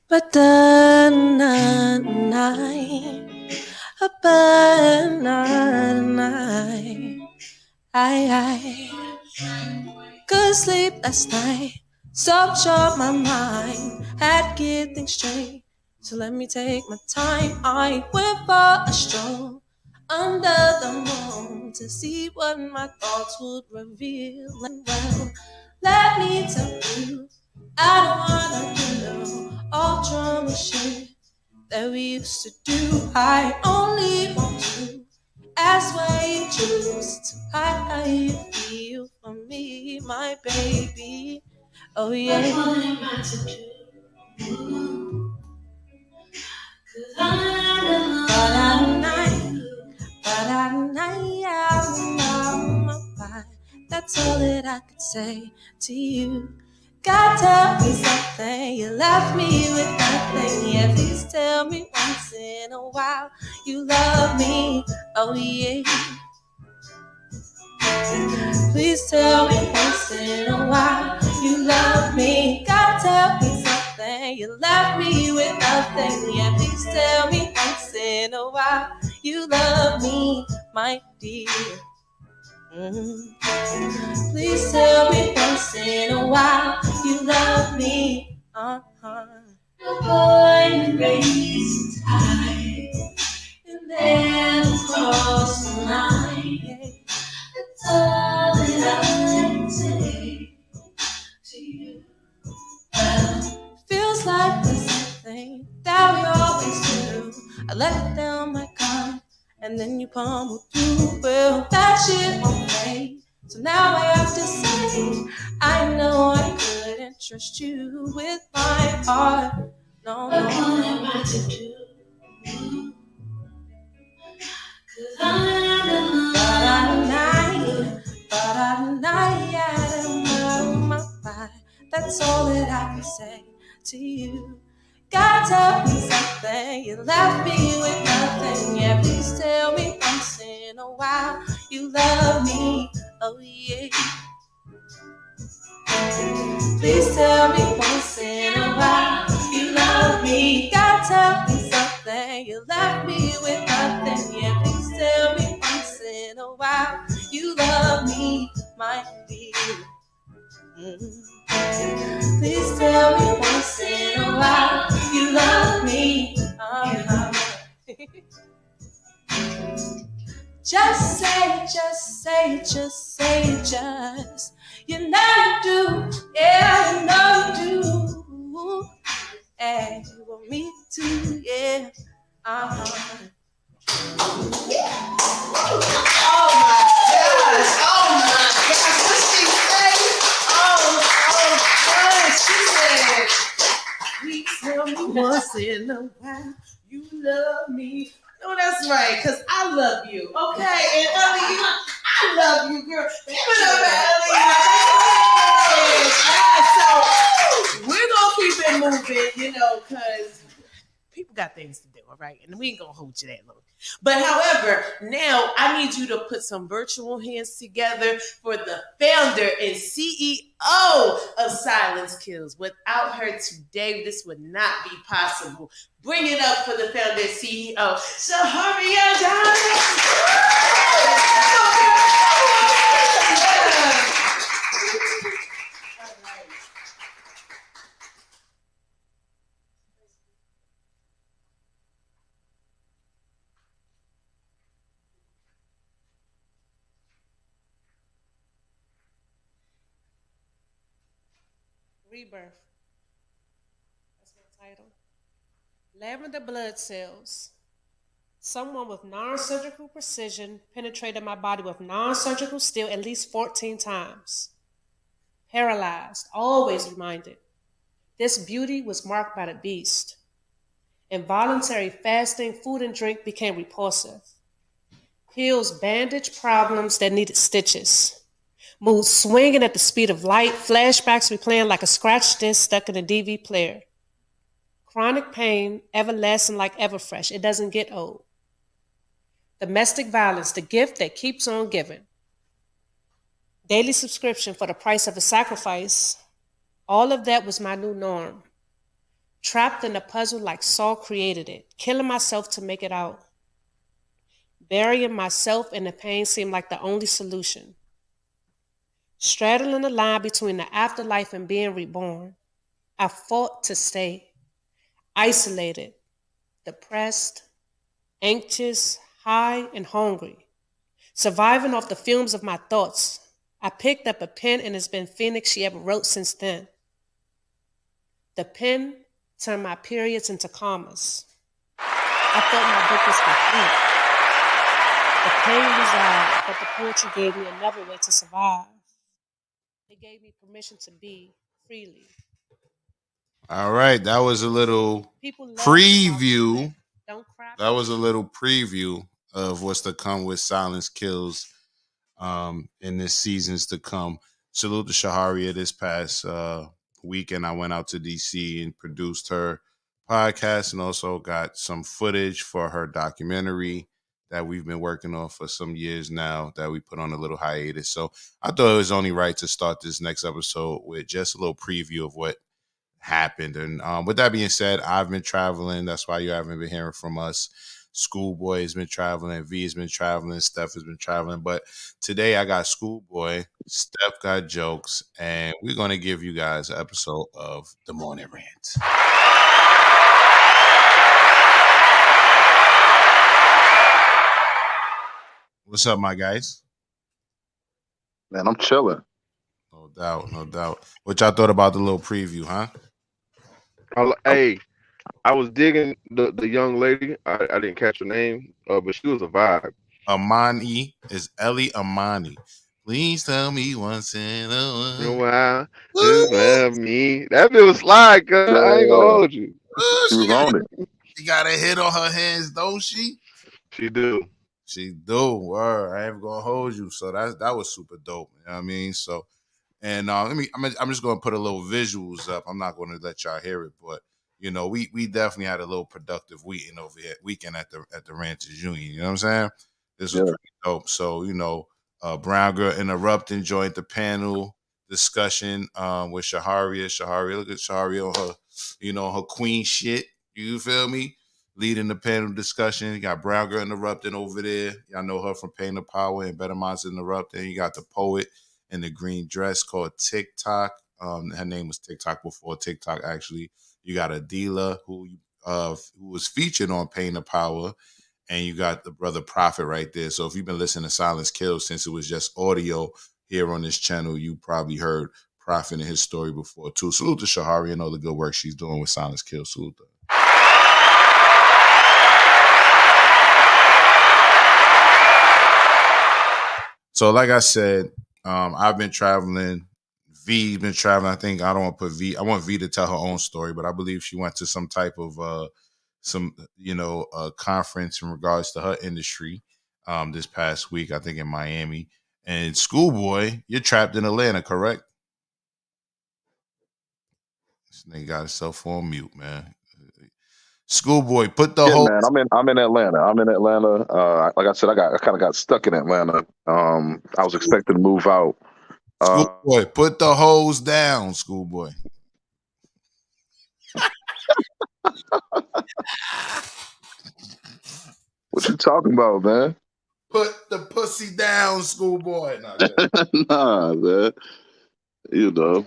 But the night, I couldn't sleep last night. So short my mind, had to get things straight. So let me take my time. I went for a stroll under the moon to see what my thoughts would reveal. And well, let me tell you, I don't wanna do all drama shit that we used to do. I only want to ask why you choose to hide how you feel for me, my baby. Oh yeah. What am I to do? That's all that I could say to you. God, tell me something. You left me with nothing. Yeah, please tell me once in a while you love me. Oh yeah. Please tell me once in a while you love me. God, tell me something. You left me with nothing. Yeah, please tell me once in a while you love me, my dear. Please tell me once in a while you love me. The boy raised high and then cross the line. That's all that I can say to you. Well, feels like the same thing that we always do. I let down my guard and then you pummel through. Well, that shit won't fade. So now I have to say, I know I couldn't trust you with my heart. No, no. What am I to do? 'Cause I'm in love. That's all that I can say to you. God, tell me something. You left me with nothing. Yeah, please tell me once in a while you love me. Oh yeah. Please tell me once in a while you love me. God, tell me something. You left me with nothing. Yeah, please tell me once in a while you love me, my dear. Please tell me once in a while you love me. Just say it, just say it, just say it, just. You know you do, yeah, you know you do. And you want me to, yeah. Uh-huh. Oh my gosh! Oh my gosh! What she say? Oh, she said, "Please tell me once in a while you love me." No, that's right, cause I love you. Okay, and Ellie, I love you, girl. Give it up, Ellie. Yeah, so we're gonna keep it moving, cause people got things to do, all right? And we ain't gonna hold you that long. But however, now I need you to put some virtual hands together for the founder and CEO of Silence Kills. Without her today, this would not be possible. Bring it up for the founder and CEO, Shaharia Rebirth. That's my title. Lavender blood cells. Someone with non-surgical precision penetrated my body with non-surgical steel at least 14 times. Paralyzed, always reminded. This beauty was marked by the beast. Involuntary fasting, food and drink became repulsive. Pills bandaged problems that needed stitches. Mood swinging at the speed of light, flashbacks replaying like a scratch disc stuck in a DV player. Chronic pain, everlasting like Everfresh. It doesn't get old. Domestic violence, the gift that keeps on giving. Daily subscription for the price of a sacrifice. All of that was my new norm. trapped in a puzzle like Saul created it, killing myself to make it out. Burying myself in the pain seemed like the only solution. Straddling the line between the afterlife and being reborn, I fought to stay, isolated, depressed, anxious, high, and hungry, surviving off the fumes of my thoughts. I picked up a pen and it's been Phoenix she ever wrote since then. The pen turned my periods into commas. I felt my book was complete. The pain resolved, but the poetry gave me another way to survive. It gave me permission to be freely. All right, that was a little People love to talk preview. shit. Don't cry. That was a little preview of what's to come with Silence Kills in this seasons to come. Salute to Shaharia this past weekend. I went out to DC and produced her podcast and also got some footage for her documentary that we've been working on for some years now that we put on a little hiatus. So I thought it was only right to start this next episode with just a little preview of what happened. And with that being said, I've been traveling. That's why you haven't been hearing from us. Schoolboy has been traveling. V has been traveling. Steph has been traveling. But today I got Schoolboy. Steph got jokes. And we're going to give you guys an episode of The Morning Rant. What's up, my guys? Man, I'm chilling. No doubt, no doubt. What y'all thought about the little preview, huh? Hey, I was digging the young lady. I didn't catch her name, but she was a vibe. Amani is Ellie Amani. Please tell me once in a You know while. why? Just love me. That bit was slide, cuz I ain't gonna Ooh, hold you. She was on it. she got a hit on her hands, don't she? She do. She do. Word. I ain't gonna hold you. So that was super dope. You know what I mean? So and I'm just gonna put a little visuals up. I'm not gonna let y'all hear it, but you know, we definitely had a little productive weekend at the Ranchers Union. You know what I'm saying? This was Yeah. pretty dope. So, you know, Brown Girl Interrupting joined the panel discussion with Shaharia. Shaharia, look at Shaharia on her, you know, her queen shit. You feel me? Leading the panel discussion. You got Brown Girl Interrupting over there. Y'all know her from Pain of Power and Better Minds Interrupting. You got the poet in the green dress called TikTok. Her name was TikTok before TikTok, actually. You got Adila, who was featured on Pain of Power, and you got the brother Prophet right there. So if you've been listening to Silence Kills since it was just audio here on this channel, you probably heard Prophet and his story before too. Salute to Shahari and all the good work she's doing with Silence Kills. Salute to her. So like I said, I've been traveling. V's been traveling. I think I don't want to put V. I want V to tell her own story, but I believe she went to some type of conference in regards to her industry this past week. I think in Miami. And Schoolboy, you're trapped in Atlanta, correct? This nigga got himself on mute, man. Schoolboy, put the Yeah, whole man. I'm in Atlanta. Like I said, I kind of got stuck in Atlanta. I was expecting to move out. Schoolboy, put the hose down, Schoolboy. What you talking about, man? Put the pussy down, Schoolboy. Nah, man. You know,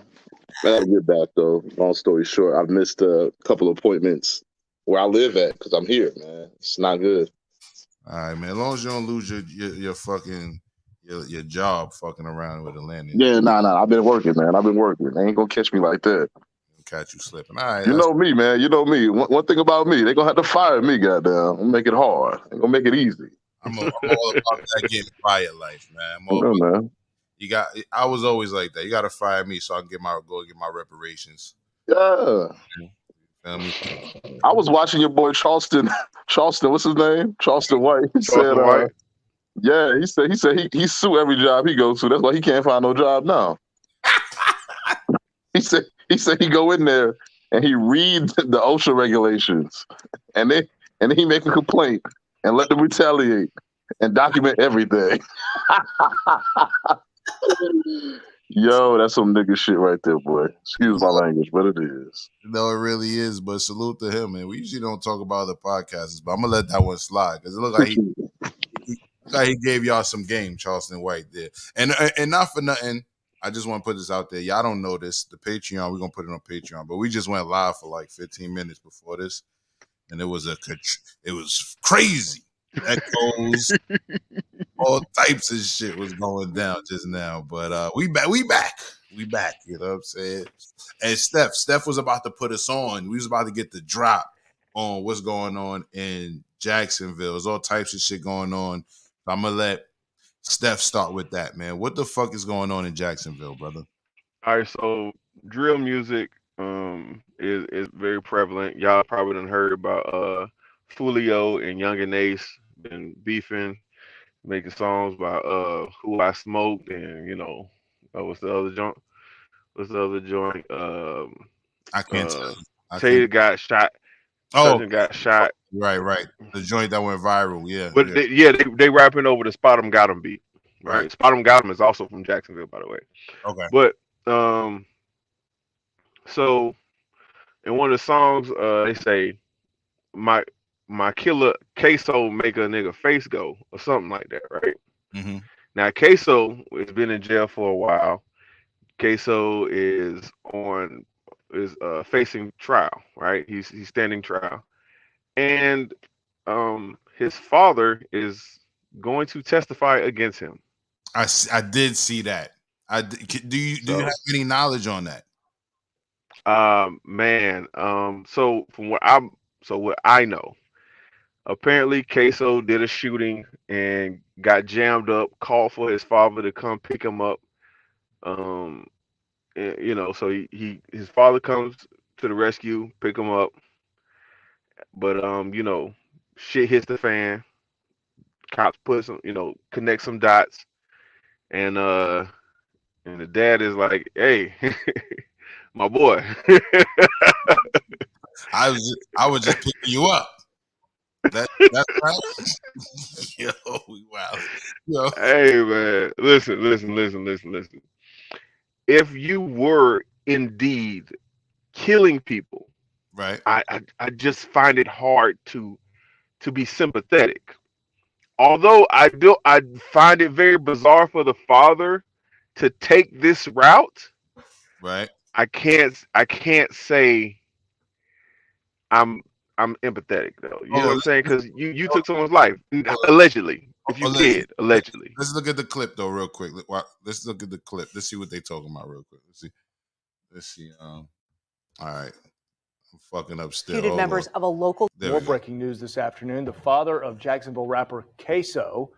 I gotta get back though. Long story short, I've missed a couple appointments where I live at because I'm here, man. It's not good. All right, man. As long as you don't lose your fucking your job fucking around with Atlanta, Yeah, nah. I've been working, man. I've been working. They ain't gonna catch me like that. catch you slipping. All right, You know me, man. You know me. One thing about me, they gonna have to fire me, goddamn. I'm gonna make it hard. They gonna make it easy. I'm all about that getting fired life, man. I'm all Yeah, about, man. I was always like that. You got to fire me so I can get my reparations. Yeah. You feel me? I was watching your boy Charleston. Charleston, what's his name? Charleston White. He said, Charleston White. yeah, he sue every job he goes to. That's why he can't find no job now. He said he go in there and he reads the OSHA regulations, and then he make a complaint and let them retaliate and document everything. Yo, that's some nigga shit right there, boy. Excuse my language, but it is. No, it really is. But salute to him, man. We usually don't talk about other podcasts, but I'm gonna let that one slide because it looks like he gave y'all some game, Charleston White there. And not for nothing, I just want to put this out there. Y'all don't know this. The Patreon, we're gonna put it on Patreon, but we just went live for like 15 minutes before this, and it was crazy. Echoes, all types of shit was going down just now. But we back. You know what I'm saying? And Steph was about to put us on. We was about to get the drop on what's going on in Jacksonville. There's all types of shit going on. I'm gonna let Steph start with that, man. What the fuck is going on in Jacksonville, brother? All right, so drill music is very prevalent. Y'all probably done heard about Fulio and Young and Ace been beefing, making songs about who I smoked and what's the other joint? What's the other joint? I can't tell you. Taylor got shot. Oh, Cousin got shot. right. The joint that went viral, yeah. But they rapping over the Spot 'em Got 'em beat. Right. Spot 'em Got 'em is also from Jacksonville, by the way. Okay. But so in one of the songs, they say my killer queso make a nigga face go or something like that, right? Mm-hmm. Now queso has been in jail for a while. Queso is facing trial, right? He's standing trial, and his father is going to testify against him. I did see that. Do you have any knowledge on that? Man. So what I know, apparently Queso did a shooting and got jammed up. Called for his father to come pick him up. So his father comes to the rescue, pick him up, but shit hits the fan. Cops put some, connect some dots, and the dad is like, "Hey, my boy." I was just picking you up. That's right. Yo, wow. Yo. Hey man, listen. If you were indeed killing people, right, I just find it hard to be sympathetic. Although I find it very bizarre for the father to take this route. Right. I can't say I'm empathetic though. You know what I'm saying? Because you took someone's life allegedly. If you did, allegedly. Let's look at the clip though, real quick. Let's look at the clip. Let's see what they talking about real quick. Let's see. All right. I'm fucking up still. Members of a local. More breaking news this afternoon. The father of Jacksonville rapper Queso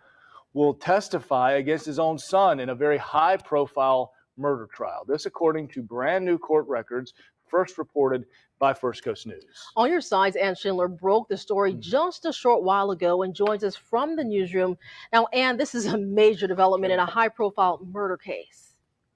will testify against his own son in a very high-profile murder trial. This, according to brand new court records, first reported by First Coast News. On your sides, Ann Schindler broke the story just a short while ago and joins us from the newsroom. Now, Ann, this is a major development in a high-profile murder case.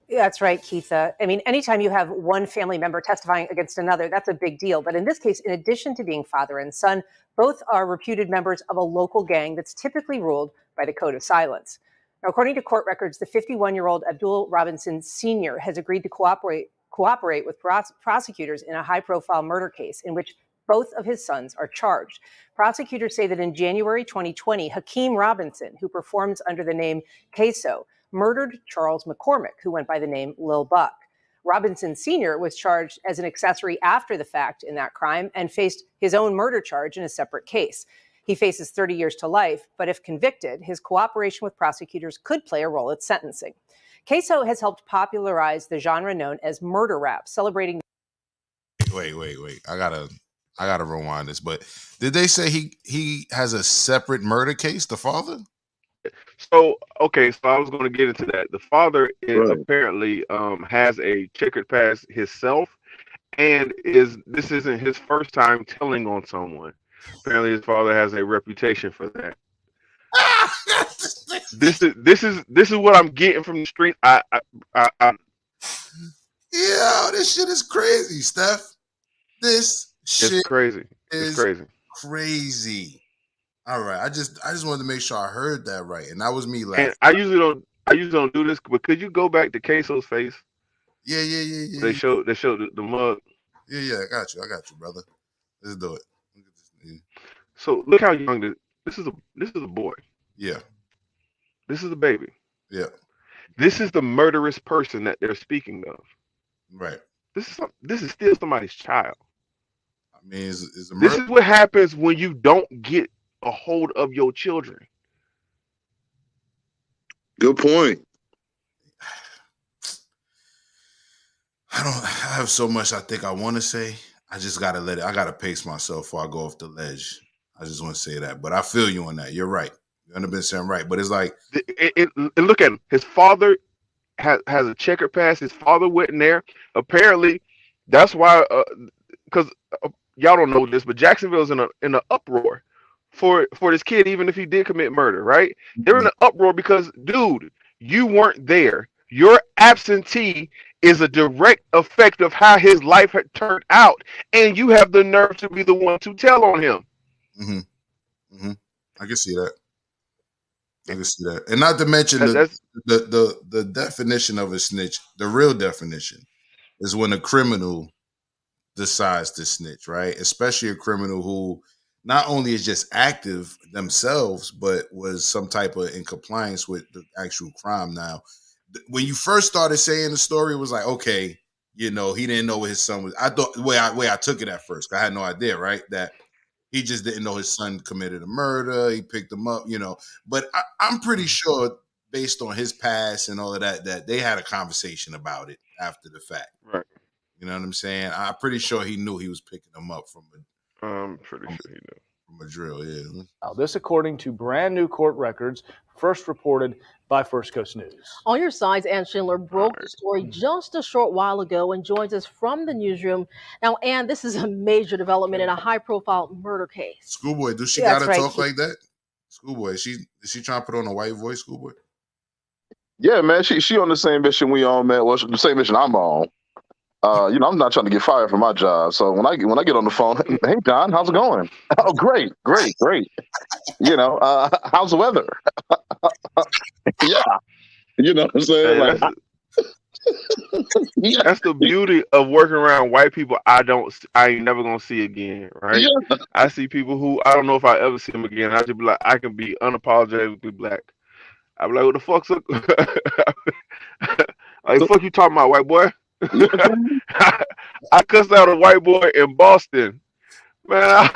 That's right, Keitha. I mean, anytime you have one family member testifying against another, that's a big deal. But in this case, in addition to being father and son, both are reputed members of a local gang that's typically ruled by the code of silence. Now, according to court records, the 51-year-old Abdul Robinson Sr. has agreed to cooperate with prosecutors in a high-profile murder case in which both of his sons are charged. Prosecutors say that in January 2020, Hakeem Robinson, who performs under the name Queso, murdered Charles McCormick, who went by the name Lil Buck. Robinson Sr. was charged as an accessory after the fact in that crime and faced his own murder charge in a separate case. He faces 30 years to life, but if convicted, his cooperation with prosecutors could play a role at sentencing. Queso has helped popularize the genre known as murder rap, celebrating. Wait. I gotta rewind this. But did they say he has a separate murder case? The father? So I was going to get into that. The father is apparently has a checkered past himself, and this isn't his first time telling on someone. Apparently, his father has a reputation for that. This is what I'm getting from the street. This shit is crazy, Steph. This shit is crazy. Crazy. All right, I just wanted to make sure I heard that right, and that was me laughing. And I usually I usually don't do this, but could you go back to Queso's face? Yeah. They showed the mug. Yeah. I got you, brother. Let's do it. Look at this nigga. So look how young this is a boy. Yeah. This is a baby. Yeah. This is the murderous person that they're speaking of. Right. This is still somebody's child. I mean, is a This murder? is what happens when you don't get a hold of your children. Good point. I have so much I think I want to say. I just gotta let it. I gotta pace myself before I go off the ledge. I just want to say that, but I feel you on that. You're right. You're 100% right. But it's like, And look at him. His father has a checkered past. His father went in there. Apparently, that's why. Because y'all don't know this, but Jacksonville's in an uproar for this kid, even if he did commit murder. Right? They're in an uproar because, dude, you weren't there. Your absentee is a direct effect of how his life had turned out, and you have the nerve to be the one to tell on him. I can see that. I can see that, and not to mention That's the definition of a snitch. The real definition is when a criminal decides to snitch, right? Especially a criminal who not only is just active themselves, but was some type of in compliance with the actual crime. Now, when you first started saying the story, it was like, okay, he didn't know what his son was. I thought the way I took it at first, I had no idea, right? That he just didn't know his son committed a murder. He picked him up, But I'm pretty sure, based on his past and all of that, that they had a conversation about it after the fact. right. You know what I'm saying? I'm pretty sure he knew he was picking him up from I'm pretty sure he knew. a drill. Yeah. Now, this according to brand new court records, first reported by First Coast News. On your sides, Ann Schindler broke the story just a short while ago and joins us from the newsroom. Now, Ann, this is a major development in a high-profile murder case. Schoolboy, does she Yeah, gotta that's right. talk like that? Schoolboy, is she trying to put on a white voice, Schoolboy? Yeah, man. She on the same mission we on, man. Well, the same mission I'm on. I'm not trying to get fired from my job. So when I get on the phone, hey John, how's it going? Oh, great. How's the weather? Yeah, you know what I'm saying? Hey, Like, yeah, that's the beauty of working around white people. I ain't never gonna see again, right? yeah. I see people who I don't know if I ever see them again. I just be like, I can be unapologetically black. I be like, what the fuck's up? Like, fuck you talking about, white boy? I cussed out a white boy in Boston, man.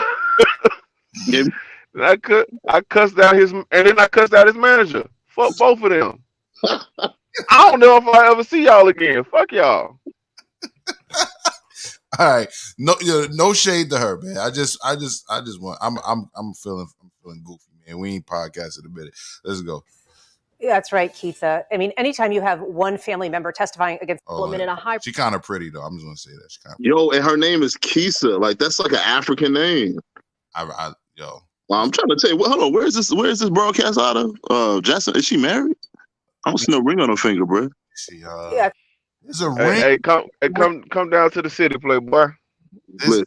Yeah. I cussed out and then I cussed out his manager. Fuck both of them. I don't know if I ever see y'all again. Fuck y'all. All right. No shade to her, man. I just want I'm feeling goofy, man. We ain't podcasting a minute. Let's go. Yeah, that's right, Keitha. I mean, anytime you have one family member testifying against Development in a high She kind of pretty though. I'm just gonna say that. She kind of Yo, and her name is Kisa. Like, that's like an African name. yo. I'm trying to tell you. Hold on. Where is this broadcast out of? Jackson, is she married? I don't see no ring on her finger, bro. See, Yeah. there's a ring. Hey, come down to the city, playboy. Listen,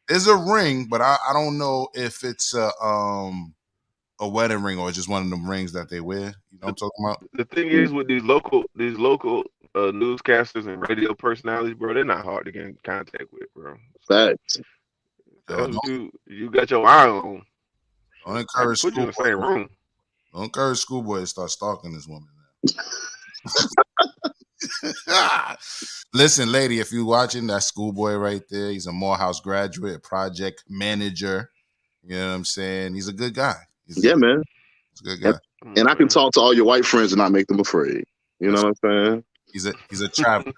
There's a ring, but I don't know if it's a wedding ring or just one of them rings that they wear. You know what I'm talking about? The thing is with these local newscasters and radio personalities, bro, they're not hard to get in contact with, bro. facts. That's what you got your eye on. Don't I encourage put you in the same room. Don't encourage Schoolboy to start stalking this woman now. Listen, lady, if you're watching, that Schoolboy right there. He's a Morehouse graduate, project manager. You know what I'm saying? He's a good guy. Man. He's a good guy. And I can talk to all your white friends and not make them afraid. You know what I'm saying? He's a traveler.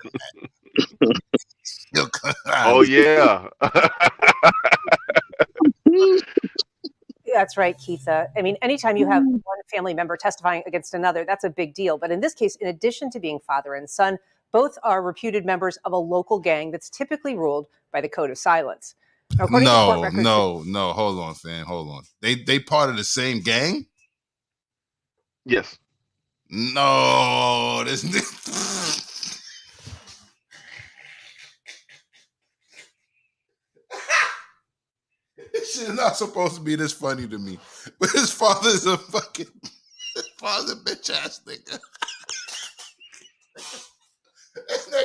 Oh yeah. Yeah, that's right, Keitha. I mean, anytime you have one family member testifying against another, that's a big deal. But in this case, in addition to being father and son, both are reputed members of a local gang that's typically ruled by the code of silence. Now, according to court records, No. Hold on, fam. Hold on. They part of the same gang? Yes. No, this shit is not supposed to be this funny to me. But his father is a fucking bitch ass nigga.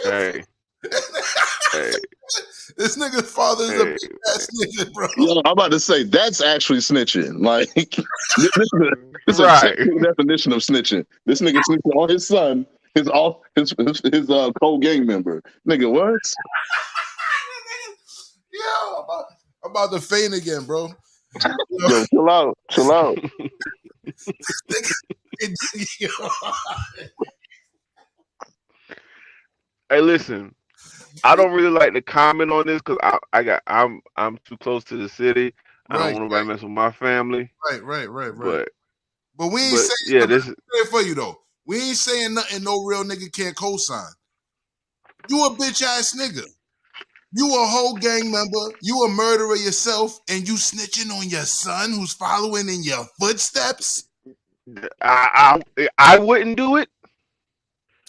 Hey, hey, This nigga's father is a hey. bitch ass nigga, bro. Yeah, I'm about to say that's actually snitching. Like this is a Right. technical definition of snitching. This nigga snitching on his son, his co-gang member. Nigga, what? Yo, I'm about to faint again, bro. Yo, Yo, chill out, chill out. yo. Hey, listen. I don't really like to comment on this because I'm too close to the city. I don't Right, want nobody mess with my family. right. But But we ain't but saying yeah, nothing this is for you though. We ain't saying nothing no real nigga can't co-sign. You a bitch ass nigga. You a whole gang member. You a murderer yourself, and you snitching on your son who's following in your footsteps. I wouldn't do it.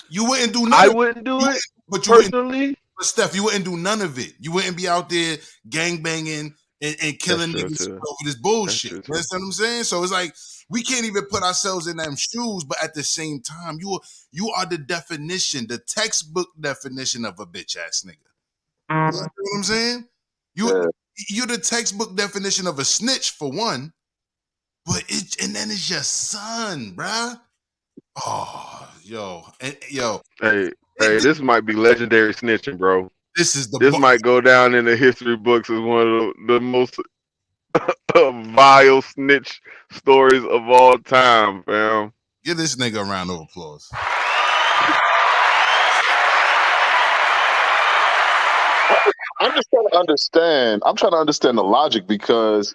You wouldn't do none I of it. wouldn't do it But you wouldn't. personally. But Steph, you wouldn't do none of it. You wouldn't be out there gang banging and That's killing true niggas too. over this That's bullshit. true You too. understand what I'm saying? So it's like we can't even put ourselves in them shoes, but at the same time, you are the definition, the textbook definition of a bitch ass nigga. You know what I'm saying? Yeah. You're the textbook definition of a snitch for one, and then it's your son, bruh. Oh, yo, Hey, this might be legendary snitching, bro. this is the This might go down in the history books as one of the most vile snitch stories of all time, fam. give this nigga a round of applause. I'm just trying to understand. I'm trying to understand the logic because,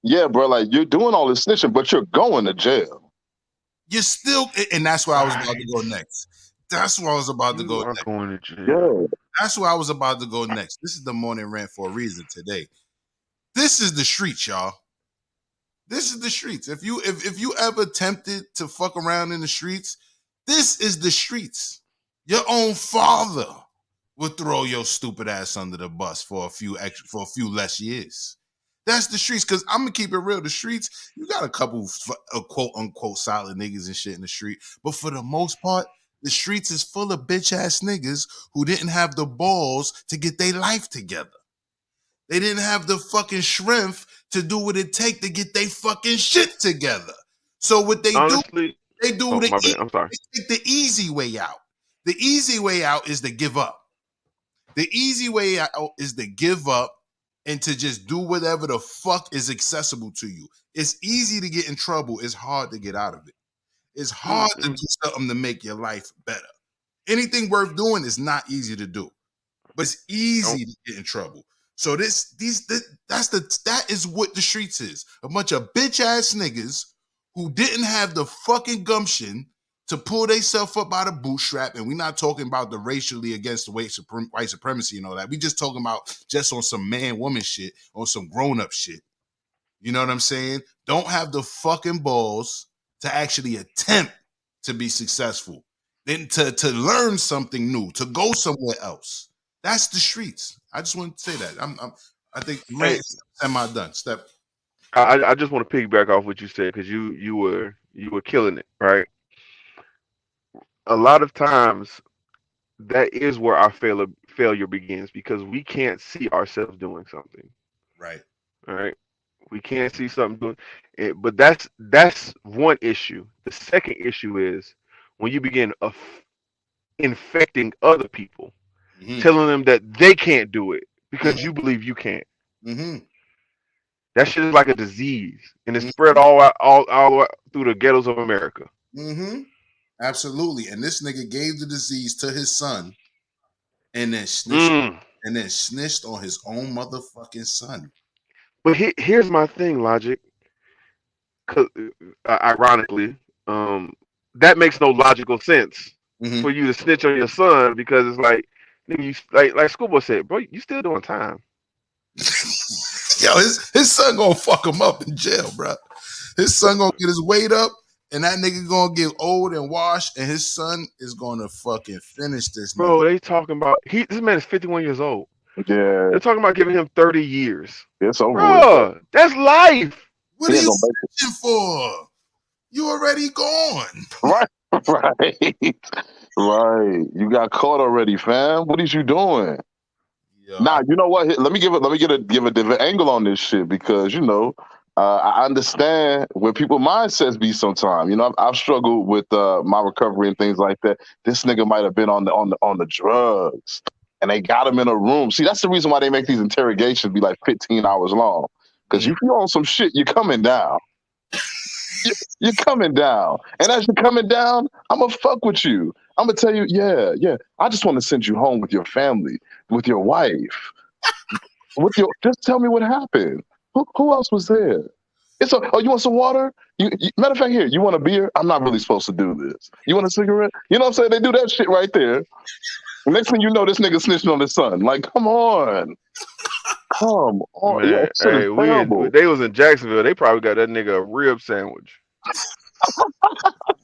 yeah, bro, like you're doing all this snitching, but you're going to jail. You're still, and that's where I was about to Right. go next. That's where I was about to You go are next. going to jail. Yeah. That's where I was about to go next. This is the morning rant for a reason today. This is the streets, y'all. This is the streets. If you ever tempted to fuck around in the streets, this is the streets. Your own father would throw your stupid ass under the bus for a few less years. That's the streets. Cause I'm gonna keep it real. The streets, you got a couple of quote unquote solid niggas and shit in the street, but for the most part, the streets is full of bitch ass niggas who didn't have the balls to get their life together. They didn't have the fucking strength to do what it take to get their fucking shit together. So what they do, Honestly, they do oh my bad. I'm sorry. they take the easy way out. The easy way out is to give up. The easy way out is to give up and to just do whatever the fuck is accessible to you. It's easy to get in trouble. It's hard to get out of it. It's hard to do something to make your life better. Anything worth doing is not easy to do, but it's easy to get in trouble. So that is what the streets is. A bunch of bitch ass niggas who didn't have the fucking gumption to pull themselves up by the bootstrap. And we're not talking about the racially against the white supremacy and all that. We just talking about just on some man-woman shit, on some grown-up shit. You know what I'm saying? Don't have the fucking balls to actually attempt to be successful. Then to learn something new, to go somewhere else. That's the streets. I just want to say that. I think Hey, rant semi done. Step. I just want to piggyback off what you said because you were killing it, right? A lot of times that is where our failure begins because we can't see ourselves doing something. Right. All right, we can't see something doing it, but that's one issue. The second issue is when you begin infecting other people, Mm-hmm. telling them that they can't do it because you believe you can't. Mm-hmm. That shit is like a disease, and it's Mm-hmm. spread all through the ghettos of America. Mm-hmm. Absolutely. And this nigga gave the disease to his son and then Mm. snitched on his own motherfucking son. But here's my thing, Logic. 'Cause, ironically, um, that makes no logical sense Mm-hmm. for you to snitch on your son because it's like, nigga, you like Schoolboy said, bro, you still doing time. Yo, his son gonna fuck him up in jail, bro. His son gonna get his weight up, and that nigga gonna get old and washed, and his son is gonna fucking finish this nigga. Bro, they talking about this man is 51 years old. Yeah. They're talking about giving him 30 years. It's over Bro, that's life. What He are ain't you gonna make searching for? You already gone. Right. Right. Right. You got caught already, fam. What is you doing? Yo, Now, you know what? Let me give a different angle on this shit because I understand where people mindsets be sometimes. I've struggled with my recovery and things like that. This nigga might have been on the drugs, and they got him in a room. See, that's the reason why they make these interrogations be like 15 hours long. Because if you on some shit, you're coming down. You're coming down, and as you're coming down, I'm gonna fuck with you. I'm gonna tell you, yeah. I just want to send you home with your family, with your wife. Just tell me what happened. Who else was there? Oh, you want some water? Matter of fact, here, you want a beer? I'm not really supposed to do this. You want a cigarette? You know what I'm saying? They do that shit right there. Next thing you know, this nigga snitching on his son. Like, come on. Come on. Yeah, Man, shit is terrible. they was in Jacksonville. They probably got that nigga a rib sandwich.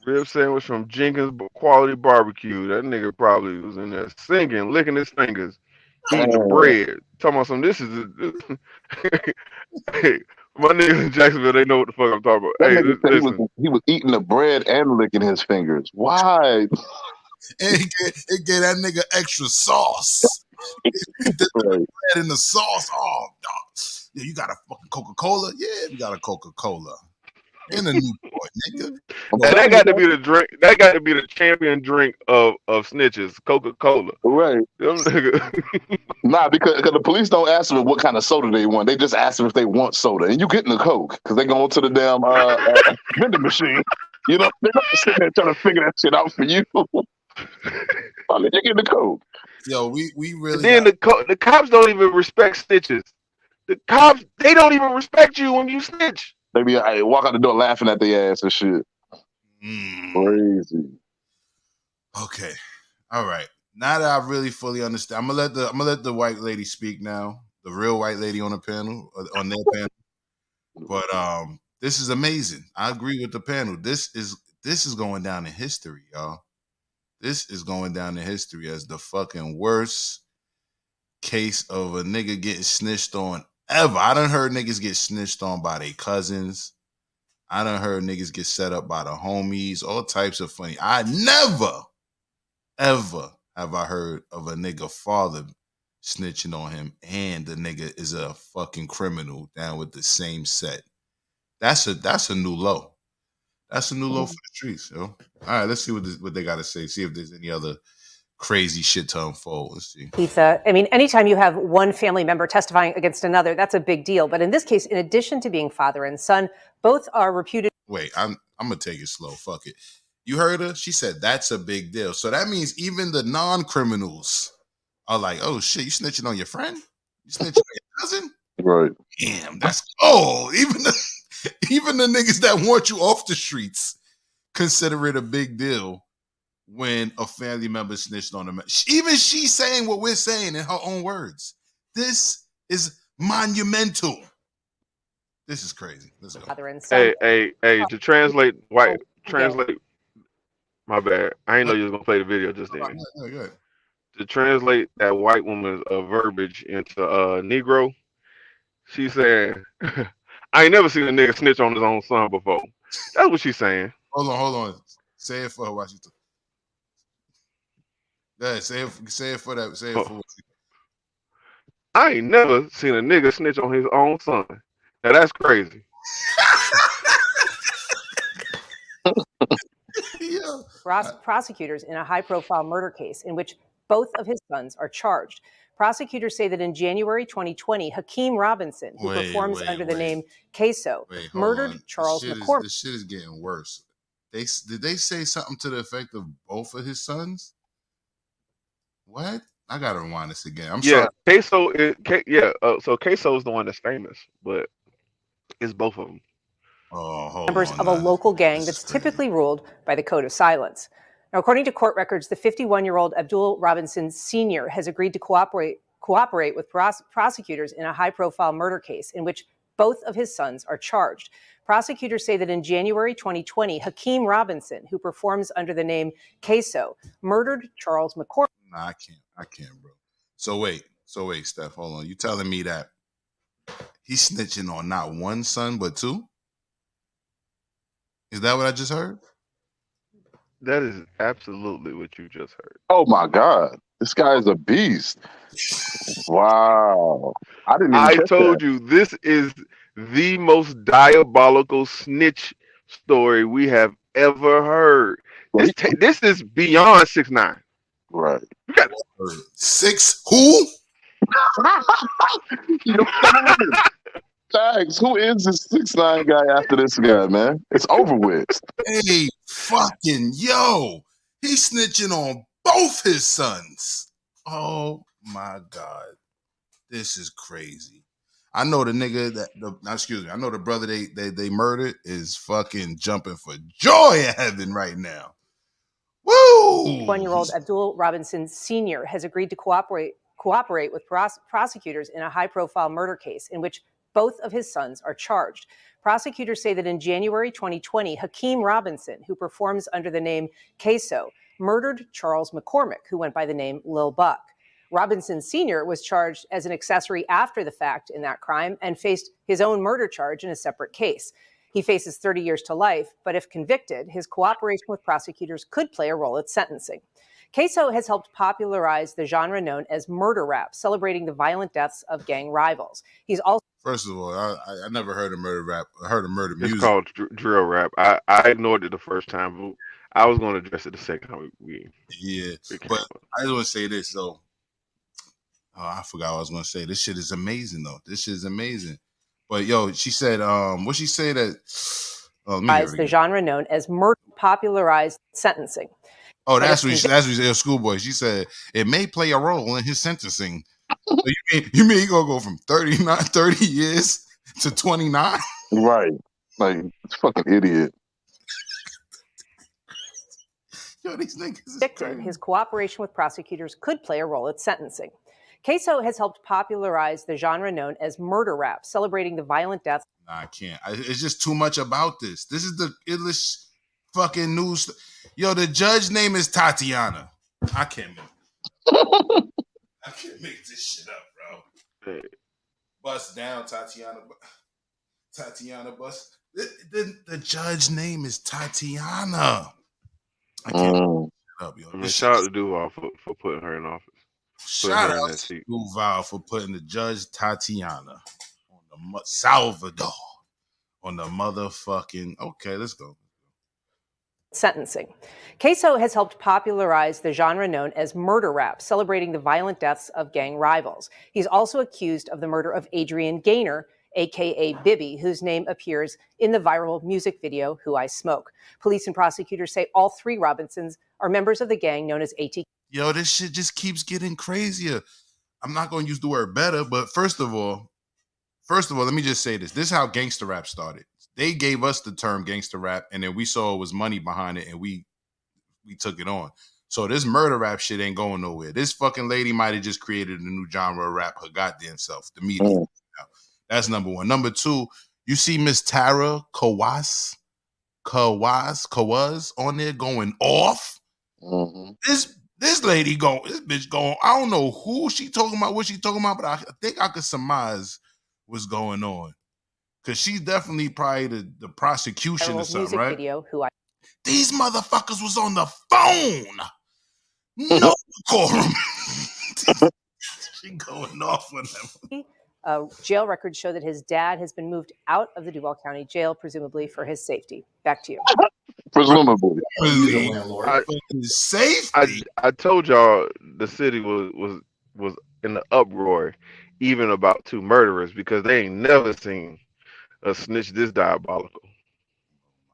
Rib sandwich from Jenkins Quality Barbecue. That nigga probably was in there singing, licking his fingers, eating the Man, bread. Talking about some. Hey, my niggas in Jacksonville, they know what the fuck I'm talking about. that Hey, nigga said listen. he was eating the bread and licking his fingers. Why? and it gave that nigga extra sauce. The Right. bread in the sauce. Oh, dog. Yeah, you got a fucking Coca-Cola? Yeah, we got a Coca-Cola. And a Newport, nigga. I'm And Yo, that telling you, got to man. be the drink. That got to be the champion drink of snitches. Coca-Cola. Right. Them nigga. Nah, because the police don't ask them what kind of soda they want. They just ask them if they want soda, and you getting the Coke because they go to the damn vending machine. They're not sitting there trying to figure that shit out for you. I mean, you get the Coke. yo, we And really then got the cops don't even respect snitches. The cops, they don't even respect you when you snitch. They be walk out the door laughing at their ass and shit. Crazy. Okay. All right. Now that I really fully understand, I'm gonna let the white lady speak now. The real white lady on the panel, on their panel. But this is amazing. I agree with the panel. This is going down in history, y'all. This is going down in history as the fucking worst case of a nigga getting snitched on ever. I done heard niggas get snitched on by their cousins. I done heard niggas get set up by the homies, all types of funny. I never, ever have I heard of a nigga father snitching on him and the nigga is a fucking criminal down with the same set. That's a new low. That's a new low for the streets, yo. All right, let's see what they got to say. See if there's any other crazy shit to unfold. Let's see. Pizza. I mean, anytime you have one family member testifying against another, that's a big deal. But in this case, in addition to being father and son, both are reputed. Wait, I'm gonna take it slow. Fuck it. You heard her? She said that's a big deal. So that means even the non-criminals are like, oh shit, you snitching on your friend? You snitching on your cousin? Right. Damn, that's even the niggas that want you off the streets consider it a big deal when a family member snitched on them. Even she's saying what we're saying in her own words. This is monumental. This is crazy. Let's go. Father and son. Hey, to translate Yeah. translate, my bad. I ain't know you was going to play the video just then. Yeah. To translate that white woman's verbiage into Negro, she's saying, I ain't never seen a nigga snitch on his own son before. That's what she's saying. Hold on. Say it for her while she's yeah, say it for that. Say it for what I ain't never seen a nigga snitch on his own son. Now that's crazy. yeah. Prosecutors in a high-profile murder case in which both of his sons are charged. Prosecutors say that in January 2020, Hakeem Robinson, who performs under the name Queso, murdered Charles McCormick. This shit is getting worse. Did they say something to the effect of both of his sons? What? I gotta rewind this again. I'm sorry. Queso is so Queso is the one that's famous, but it's both of them. Oh, hold members on, of a local gang that's typically ruled by the Code of Silence. Now, according to court records, the 51-year-old Abdul Robinson Sr. has agreed to cooperate with prosecutors in a high-profile murder case in which both of his sons are charged. Prosecutors say that in January 2020, Hakeem Robinson, who performs under the name Queso, murdered Charles McCormick. Nah, I can't, bro. So wait, Steph, hold on. You telling me that he's snitching on not one son but two? Is that what I just heard? That is absolutely what you just heard. Oh my God, this guy is a beast. Wow, I didn't even I catch that. told you this is the most diabolical snitch story we have ever heard. Well, This is beyond 6ix9ine. right. You got Six who? Yo, Tags, who is this 6ix9ine guy after this guy, man? It's over with. Hey, fucking yo. He's snitching on both his sons. Oh my God. This is crazy. I know the nigga excuse me, I know the brother they murdered is fucking jumping for joy in heaven right now. Woo! 1-year-old Abdul Robinson Sr. has agreed to cooperate with prosecutors in a high-profile murder case in which both of his sons are charged. Prosecutors say that in January 2020, Hakeem Robinson, who performs under the name Queso, murdered Charles McCormick, who went by the name Lil Buck. Robinson Sr. was charged as an accessory after the fact in that crime and faced his own murder charge in a separate case. He faces 30 years to life, but if convicted, his cooperation with prosecutors could play a role at sentencing. Queso has helped popularize the genre known as murder rap, celebrating the violent deaths of gang rivals. He's also First of all, I never heard of murder rap. I heard of murder it's music. called drill rap. I ignored it the first time, but I was going to address it the second time Yeah, it came but up. I just want to say this though. Oh, I forgot what I was going to say. This shit is amazing though. This shit is amazing. But yo, she said, what she say that? Oh, let me hear it the again. genre known as murder popularized sentencing. Oh, that's what she said. Schoolboy. She said it may play a role in his sentencing. So you mean he gonna go from 30 years to 29? Right. Like, it's fucking idiot. Yo, these niggas is Convicted, crazy. his cooperation with prosecutors could play a role at sentencing. Queso has helped popularize the genre known as murder rap, celebrating the violent deaths. Nah, I can't. It's just too much about this. This is the illest fucking news. Yo, the judge name is Tatiana. I can't make this shit up, bro. Hey, Bust down, Tatiana. Tatiana bust. The judge name is Tatiana. I can't make it up, yo. I mean, shout out to Duval for putting her in office. Shout her in out that to seat. Duval for putting the judge Tatiana on the Salvador on the motherfucking. Okay, let's go. Sentencing. Queso has helped popularize the genre known as murder rap, celebrating the violent deaths of gang rivals. He's also accused of the murder of Adrian Gaynor, aka Bibby, whose name appears in the viral music video Who I Smoke. Police and prosecutors say all three Robinsons are members of the gang known as AT. Yo, this shit just keeps getting crazier. I'm not going to use the word better, but first of all, let me just say this. This is how gangster rap started. They gave us the term gangster rap, and then we saw it was money behind it, and we took it on. So this murder rap shit ain't going nowhere. This fucking lady might have just created a new genre of rap her goddamn self. The media. That's number one. Number two, you see Miss Tara Kawas on there going off. Mm-hmm. This lady this bitch going. I don't know who she talking about, what she talking about, but I think I could surmise what's going on. Cause she's definitely probably the prosecution or something, right? Video, These motherfuckers was on the phone. No quorum. She going off on them. Jail records show that his dad has been moved out of the Duval County Jail, presumably for his safety. Back to you. Presumably. Safety. I told y'all the city was in the uproar, even about two murderers, because they ain't never seen a snitch this diabolical. Oh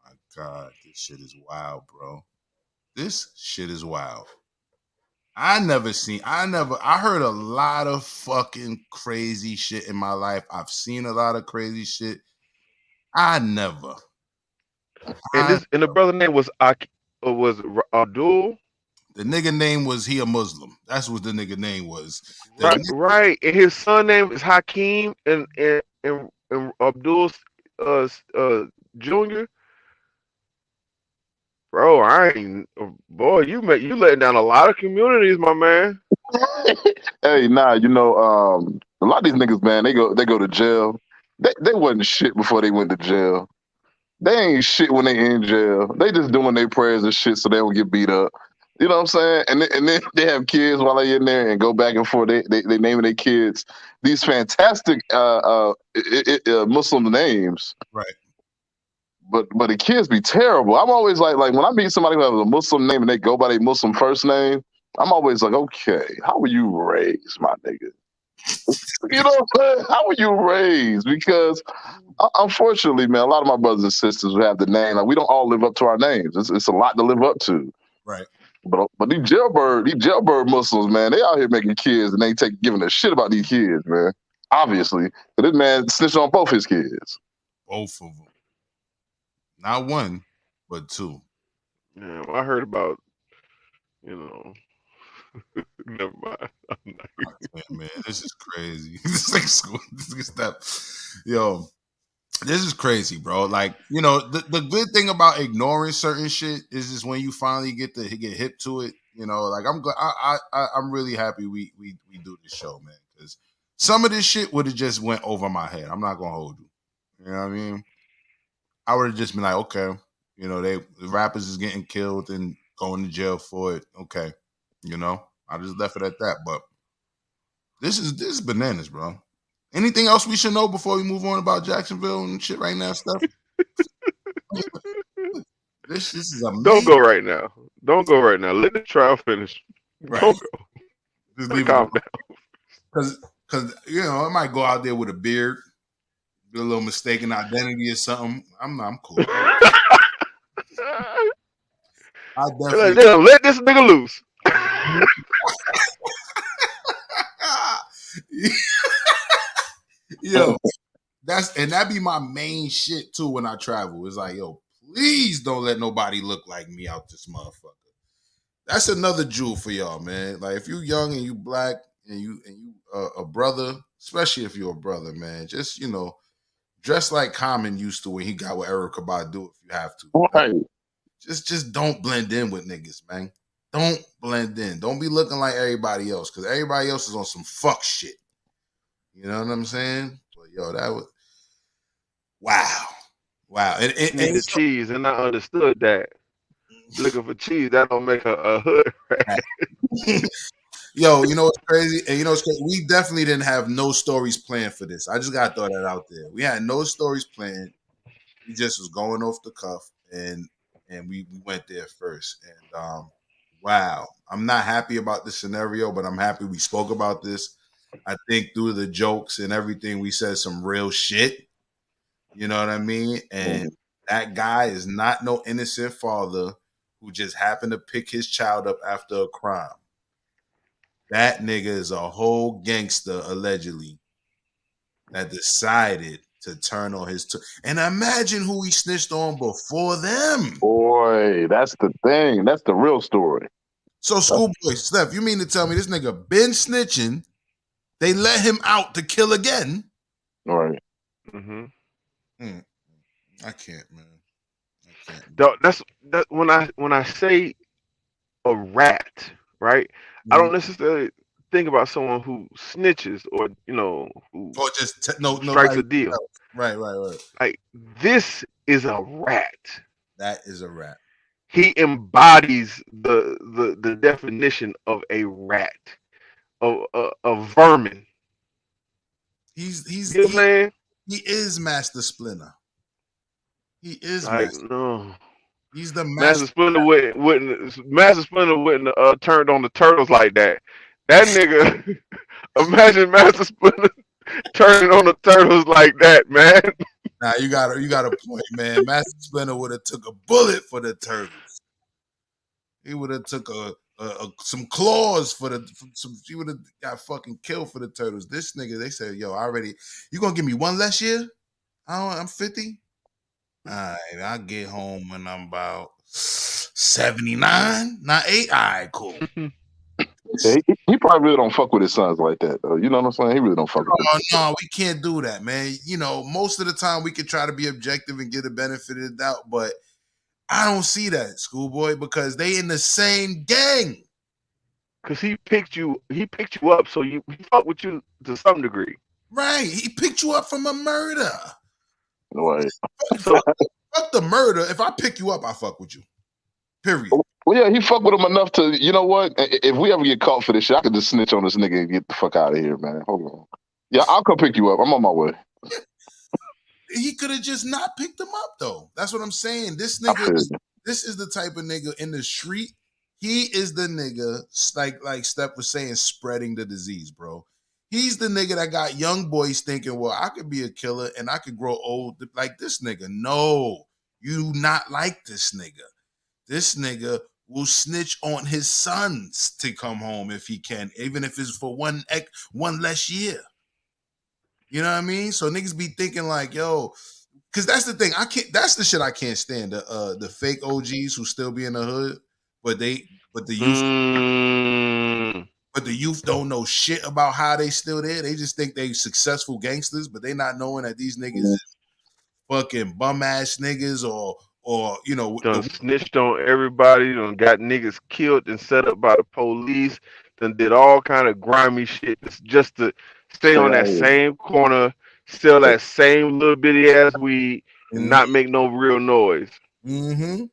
my God, this shit is wild, bro. This shit is wild. I heard a lot of fucking crazy shit in my life. I've seen a lot of crazy shit. And the brother name was Abdul. The nigga name was he a Muslim. That's what the nigga name was. Right. And his son name is Hakeem and Abdul Jr. Bro, you letting down a lot of communities, my man. Hey, nah, a lot of these niggas, man, they go to jail. They wasn't shit before they went to jail. They ain't shit when they in jail. They just doing their prayers and shit so they don't get beat up. You know what I'm saying? And then they have kids while they in there and go back and forth. They naming their kids these fantastic Muslim names. Right. But the kids be terrible. I'm always like when I meet somebody who has a Muslim name and they go by their Muslim first name, I'm always like, okay, how were you raised, my nigga? You know what I'm saying? How were you raised? Because unfortunately, man, a lot of my brothers and sisters who have the name, like we don't all live up to our names. It's a lot to live up to. Right. But these jailbird Muslims, man, they out here making kids and they ain't giving a shit about these kids, man. Obviously, but this man snitched on both his kids. Both of them. Not one, but two. Yeah, I heard about, you know, never mind. Man, this is crazy. This like school. This is stuff. Yo, this is crazy, bro. Like, you know, the good thing about ignoring certain shit is just when you finally get hip to it. You know, like I'm really happy we do this show, man, because some of this shit would have just went over my head. I'm not gonna hold you. You know what I mean? I would have just been like, okay, you know, the rappers is getting killed and going to jail for it. Okay, you know, I just left it at that. But this is bananas, bro. Anything else we should know before we move on about Jacksonville and shit right now, stuff? This is amazing. Don't go right now. Don't go right now. Let the trial finish. Right. Don't go. Just leave Calm it down. because you know I might go out there with a beard, do a little mistaken identity or something. I'm cool. I definitely Let this nigga loose. Yo, that be my main shit too when I travel. It's like, yo, please don't let nobody look like me out this motherfucker. That's another jewel for y'all, man. Like if you young and you black and you a brother, especially if you're a brother, man, just you know, dress like Common used to when he got with Erica Badu if you have to. Right. Just don't blend in with niggas, man. Don't blend in. Don't be looking like everybody else because everybody else is on some fuck shit. You know what I'm saying? But yo, that was wow. And Need the cheese, and I understood that. Looking for cheese, that don't make a hood rat. Yo, you know what's crazy? And you know what's crazy? We definitely didn't have no stories planned for this. I just gotta throw that out there. We had no stories planned. We just was going off the cuff and we went there first. And wow. I'm not happy about this scenario, but I'm happy we spoke about this. I think through the jokes and everything, we said some real shit. You know what I mean? And that guy is not no innocent father who just happened to pick his child up after a crime. That nigga is a whole gangster, allegedly, that decided to turn on his... and imagine who he snitched on before them. Boy, that's the thing. That's the real story. So, Schoolboy, Steph, you mean to tell me this nigga been snitching, they let him out to kill again? All right. Mm-hmm. I can't, man. I can't. That's when I say a rat, right? I don't necessarily think about someone who snitches or who or just strikes a deal. Right. Like this is a rat. That is a rat. He embodies the definition of a rat, of vermin. He's you know what I'm saying? He is Master Splinter. He is like Master. No. He's the Master Splinter wouldn't turned on the turtles like that. That nigga, imagine Master Splinter turning on the turtles like that, man. Nah, you got a point, man. Master Splinter would have took a bullet for the turtles. He would have took some claws for he would have got fucking killed for the turtles. This nigga, they said, yo, you gonna give me one less year? I'm 50. All right, I'll get home when I'm about 79, not 8. All right, cool. He probably really don't fuck with his sons like that, though. You know what I'm saying? He really don't fuck with them. No, we can't do that, man. You know, most of the time we can try to be objective and get a benefit of the doubt, but I don't see that, Schoolboy, because they in the same gang. Cause he picked you up, so he fuck with you to some degree. Right. He picked you up from a murder. Right. So Fuck the murder. If I pick you up, I fuck with you. Period. Well, yeah, he fucked with him enough to, you know what? If we ever get caught for this shit, I could just snitch on this nigga and get the fuck out of here, man. Hold on. Yeah, I'll come pick you up. I'm on my way. He could have just not picked him up though. That's what I'm saying. This I nigga, feel you. this is the type of nigga in the street. He is the nigga, like Steph was saying, spreading the disease, bro. He's the nigga that got young boys thinking, well, I could be a killer and I could grow old like this nigga. No, you not like this nigga. This nigga will snitch on his sons to come home if he can, even if it's for one less year. You know what I mean? So niggas be thinking like, yo, because that's the thing. I can't. That's the shit I can't stand. The fake OGs who still be in the hood, but the youth, Mm, but the youth don't know shit about how they still there. They just think they successful gangsters, but they not knowing that these niggas is fucking bum ass niggas or you know done the snitched on everybody. Done got niggas killed and set up by the police. Done did all kind of grimy shit just to stay Stay on out that here. same corner, sell that same little bitty ass weed, and mm-hmm, not make no real noise. mm-hmm.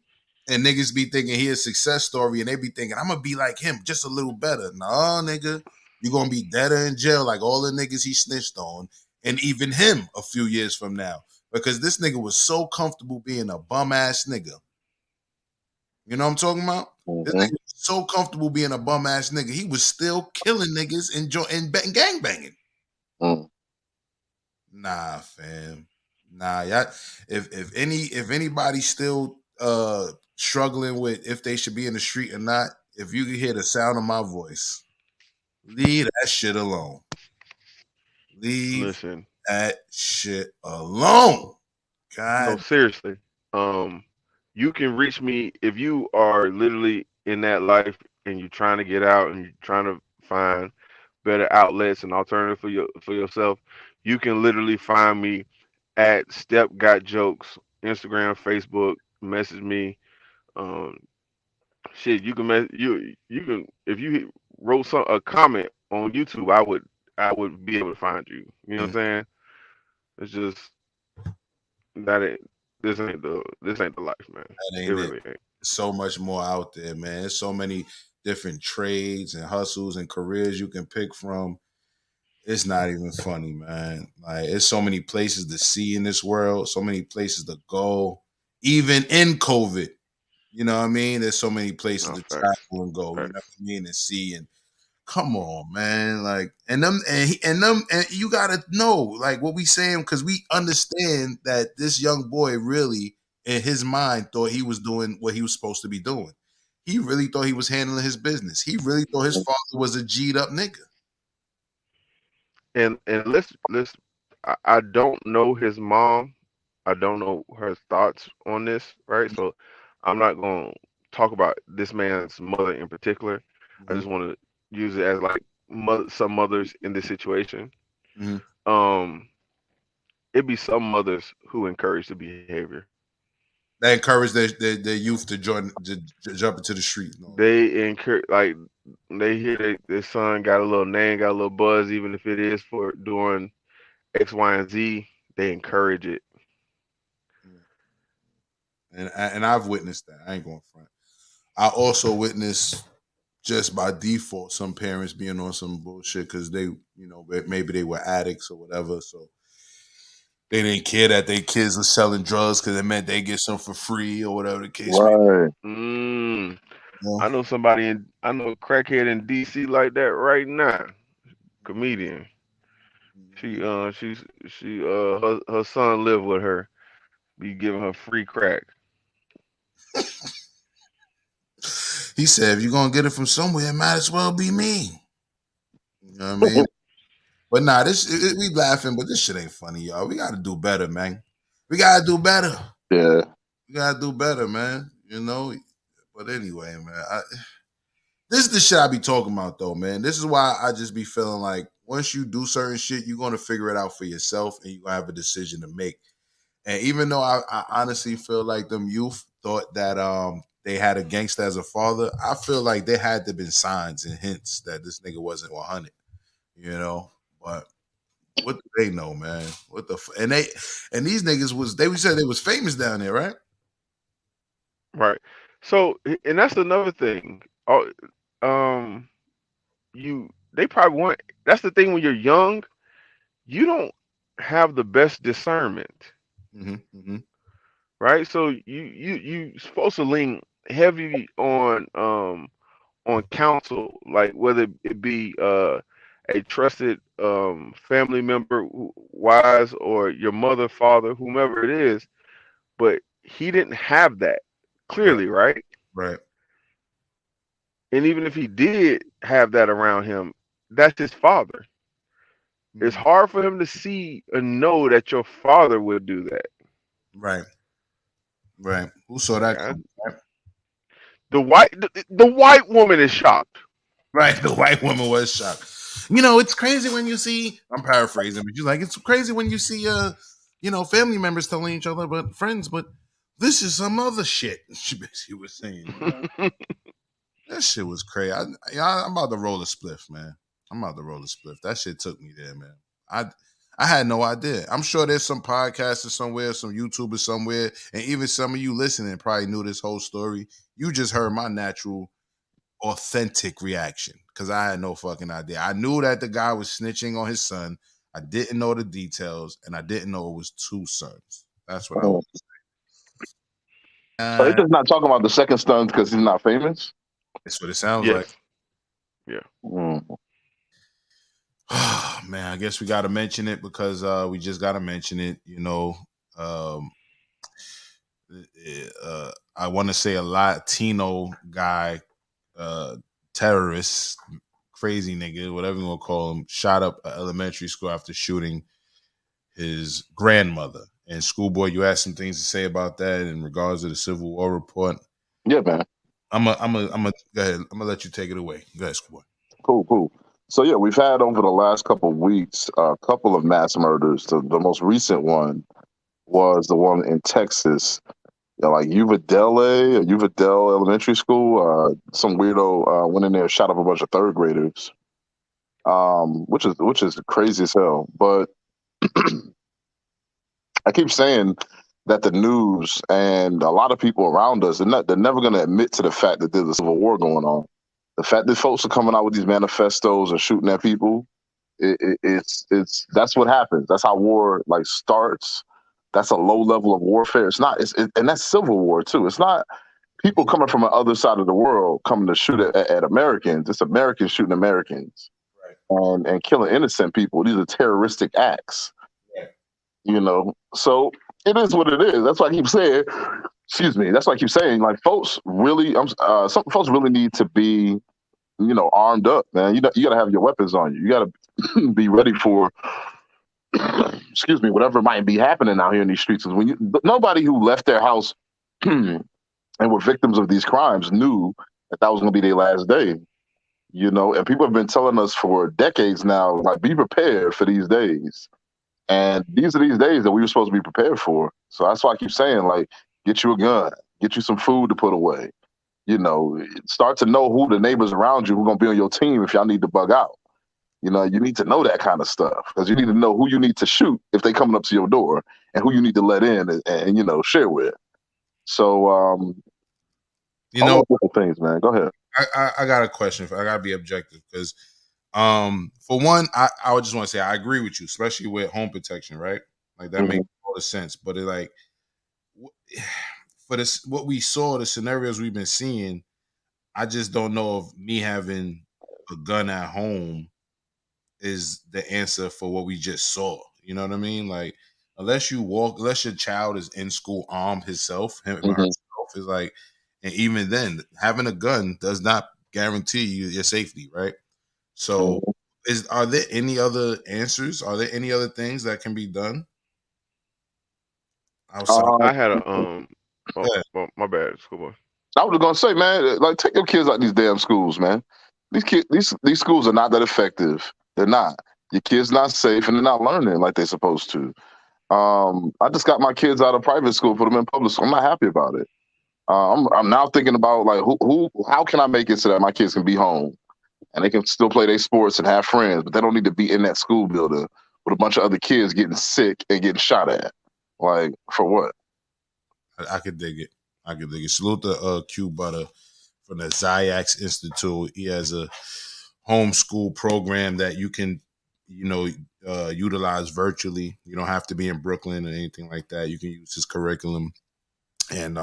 And niggas be thinking he a success story, and they be thinking I'm gonna be like him, just a little better. Nah, nigga, you gonna be deader in jail like all the niggas he snitched on, and even him a few years from now, because this nigga was so comfortable being a bum ass nigga. You know what I'm talking about? This Mm-hmm. nigga was so comfortable being a bum ass nigga, he was still killing niggas and gang banging. Mm. Nah, fam. Nah, y'all. If anybody's still struggling with if they should be in the street or not, if you can hear the sound of my voice, leave that shit alone. Leave Listen, that shit alone. no, God. seriously. Um, you can reach me if you are literally in that life and you're trying to get out and you're trying to find better outlets and alternative for yourself. You can literally find me at Step Got Jokes, Instagram, Facebook. Message me. Um, shit, you can you can if you wrote a comment on YouTube, I would be able to find you. You know what I'm Mm, saying? It's just that ain't this ain't the life, man. that It ain't it. really ain't. So much more out there, man. There's so many different trades and hustles and careers you can pick from. It's not even funny, man. Like, it's so many places to see in this world, so many places to go, even in COVID. You know what I mean? There's so many places No to facts, travel and go. You know what facts. I mean? And see and come on, man. Like, and you gotta know, like, what we saying because we understand that this young boy really, in his mind, thought he was doing what he was supposed to be doing. He really thought he was handling his business. He really thought his father was a G'd up nigga. And let's I don't know his mom. I don't know her thoughts on this, right? So I'm not gonna talk about this man's mother in particular. I Mm-hmm. just want to use it as like some mothers in this situation. Mm-hmm. Um, it'd be some mothers who encourage the behavior. They encourage their youth to to jump into the street and all that. They encourage like they hear their son got a little name, got a little buzz, even if it is for doing X, Y, and Z. They encourage it. And I've witnessed that. I ain't going front. I also witnessed just by default some parents being on some bullshit because they, maybe they were addicts or whatever. So they didn't care that their kids were selling drugs because it meant they get some for free or whatever the case may be. Right. Mm, You know? I know a crackhead in DC like that right now. Comedian. Her son live with her. Be giving her free crack. He said, if you're gonna get it from somewhere, it might as well be me. You know what I mean? But nah, we laughing, but this shit ain't funny, y'all. We gotta do better, man. We gotta do better. Yeah. We gotta do better, man. You know. But anyway, man, this is the shit I be talking about, though, man. This is why I just be feeling like once you do certain shit, you're gonna figure it out for yourself, and you're gonna have a decision to make. And even though I honestly feel like them youth thought that they had a gangster as a father, I feel like there had to been signs and hints that this nigga wasn't 100. You know, but What do they know, man? What the and these niggas was they said they was famous down there, right? Right. So, and that's another thing. Oh, um, they probably want. That's the thing when you're young, you don't have the best discernment, Mm-hmm, mm-hmm. right? So you supposed to lean heavy on counsel, like whether it be a trusted family member, wise, or your mother, father, whomever it is. But he didn't have that Right, clearly, right? right. And even if he did have that around him, that's his father. It's Mhm. hard for him to see and know that your father would do that. Right, right. Who saw that Yeah. coming? Right? The white woman is shocked. Right, the white woman was shocked. You know, it's crazy when you see. I'm paraphrasing, but you're like, it's crazy when you see, family members telling each other, but friends, but this is some other shit. She basically was saying, that shit was crazy. I'm about to roll a spliff, man. I'm about to roll a spliff. That shit took me there, man. I had no idea. I'm sure there's some podcasters somewhere, some YouTubers somewhere, and even some of you listening probably knew this whole story. You just heard my natural authentic reaction because I had no fucking idea. I knew that the guy was snitching on his son. I didn't know the details, and I didn't know it was two sons. That's what I So was. they're just not talking about the second son because he's not famous. That's what it sounds like. Yes. Yeah. Mm. Man, I guess we got to mention it because we just got to mention it. Um, I want to say a Latino guy, uh, terrorist, crazy nigga, whatever you want to call him, shot up an elementary school after shooting his grandmother. And Schoolboy, you had some things to say about that in regards to the Civil War report. Yeah, man. I'm a go ahead. I'm gonna let you take it away. Go ahead, Schoolboy. Cool, cool. So yeah, we've had over the last couple of weeks a couple of mass murders. The most recent one was the one in Texas, like Uvadale Elementary School. Some weirdo went in there, and shot up a bunch of third graders, which is crazy as hell. But I keep saying that the news and a lot of people around us, they're never going to admit to the fact that there's a civil war going on. The fact that folks are coming out with these manifestos and shooting at people, it's that's what happens. That's how war like starts. That's a low level of warfare. It's not, and that's civil war too. It's not people coming from the other side of the world coming to shoot at Americans. It's Americans shooting Americans and killing innocent people. These are terroristic acts. So it is what it is. That's why I keep saying, excuse me. That's why I keep saying, like, folks really, some folks really need to be, armed up, man. You got to have your weapons on you. You got to be ready for, excuse me, whatever might be happening out here in these streets. Because nobody who left their house and were victims of these crimes knew that was going to be their last day. And people have been telling us for decades now, like, be prepared for these days. And these are these days that we were supposed to be prepared for. So that's why I keep saying, like, get you a gun, get you some food to put away. Start to know who the neighbors around you who are going to be on your team if y'all need to bug out. You need to know that kind of stuff because you need to know who you need to shoot if they coming up to your door and who you need to let in and share with. So, all those different things, man. Go ahead. I got a question. I got to be objective because, for one, I would just want to say I agree with you, especially with home protection, right? Like that makes all the sense. But it like for this, what we saw, the scenarios we've been seeing, I just don't know if me having a gun at home is the answer for what we just saw. You know what I mean? Like unless your child is in school armed him or herself, is like, and even then, having a gun does not guarantee you your safety, right? So, are there any other answers? Are there any other things that can be done outside? Uh, I had a Oh, Yeah, well, my bad, schoolboy. I was gonna say, man, like, take your kids out these damn schools, man. These schools are not that effective. They're not. Your kids not safe, and they're not learning like they're supposed to. I just got my kids out of private school, put them in public school. I'm not happy about it. I'm now thinking about, like, how can I make it so that my kids can be home and they can still play their sports and have friends, but they don't need to be in that school building with a bunch of other kids getting sick and getting shot at. Like, for what? I could dig it. I could dig it. Salute to Q Butter from the Ziax Institute. He has a homeschool program that you can, utilize virtually. You don't have to be in Brooklyn or anything like that. You can use his curriculum, and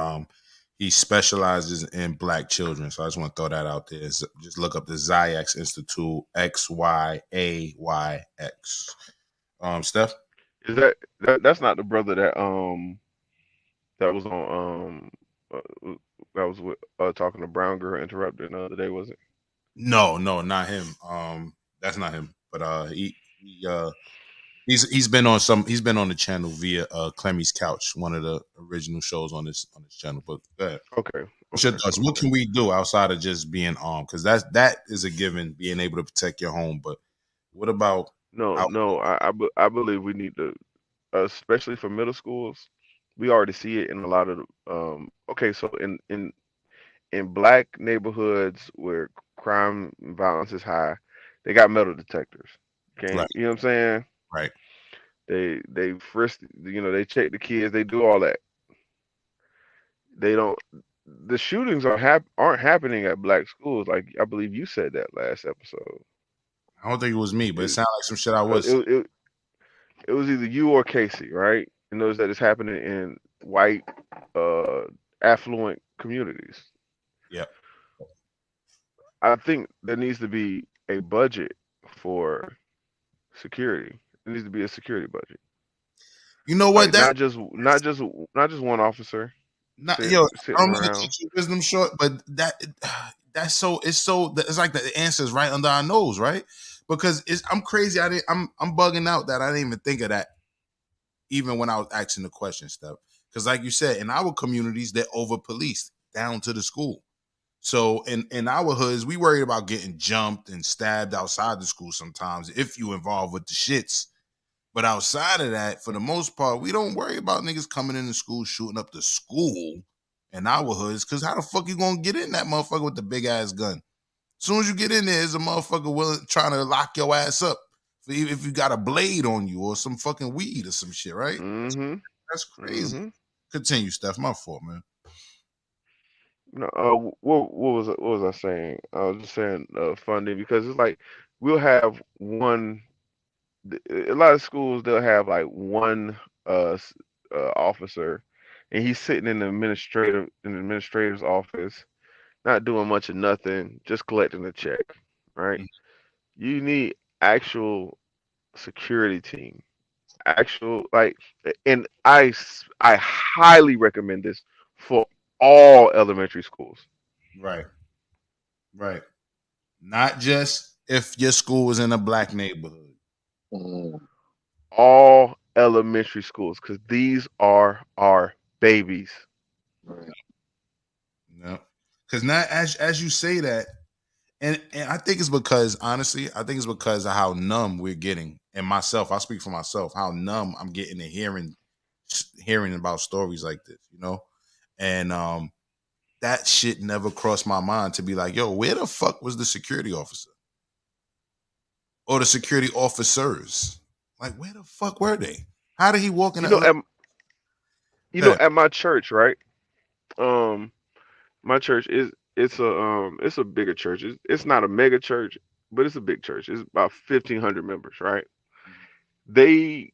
he specializes in Black children. So I just want to throw that out there. So just look up the Ziax Institute, XYAYX. Steph. Is that's not the brother that was on that was with, talking to Brown Girl interrupted the other day, was it? No, not him. That's not him. But he's been on the channel via Clemmy's Couch, one of the original shows on this channel. But go ahead. Okay. What's your thoughts? What can we do outside of just being armed? Because that is a given, being able to protect your home. But what about I believe we need to, especially for middle schools. We already see it in a lot of okay, so in Black neighborhoods where crime and violence is high, they got metal detectors. Okay, right, you know what I'm saying? right? They frisk, they check the kids, they do all that. They don't. The shootings aren't happening at Black schools, like I believe you said that last episode. I don't think it was me, but it It, sounded like some shit I uh, was. it, it, it was either you or Casey, right? And notice that it's happening in white, uh, affluent communities. Yeah. I think there needs to be a budget for security. There needs to be a security budget. You know what? Like That not just one officer not yo. I sitting don't mean to around. cut your wisdom short, but that's it's like the answer's right under our nose, right? Because I'm crazy. I'm bugging out that I didn't even think of that even when I was asking the question stuff. Because like you said, in our communities, they're over policed down to the school. So in our hoods, we worried about getting jumped and stabbed outside the school sometimes if you involved with the shits. But outside of that, for the most part, we don't worry about niggas coming into school shooting up the school in our hoods. Cause how the fuck you gonna get in that motherfucker with the big ass gun? As soon as you get in there, there's a motherfucker willing trying to lock your ass up. If you got a blade on you or some fucking weed or some shit, right? Mm-hmm. That's crazy. Mm-hmm. Continue, Steph. My fault, man. No, what was I saying? I was just saying funding because it's like we'll have one. A lot of schools they'll have like one officer, and he's sitting in the administrator's office, not doing much of nothing, just collecting a check, right? Mhm. You need actual security team, actual like, and I highly recommend this for all elementary schools. Right, right. Not just if your school was in a Black neighborhood. Mm. All elementary schools, because these are our babies. Right. No, because now as you say that, and I think it's because honestly, I think it's because of how numb we're getting. And myself, I speak for myself, how numb I'm getting to hearing about stories like this, and that shit never crossed my mind to be like, yo, where the fuck was the security officer or the security officers? Like, where the fuck were they? How did he walk in You the? know, at Go ahead. at my church, right? Um, my church it's a bigger church. It's not a mega church, but it's a big church. It's about 1,500 members, right? They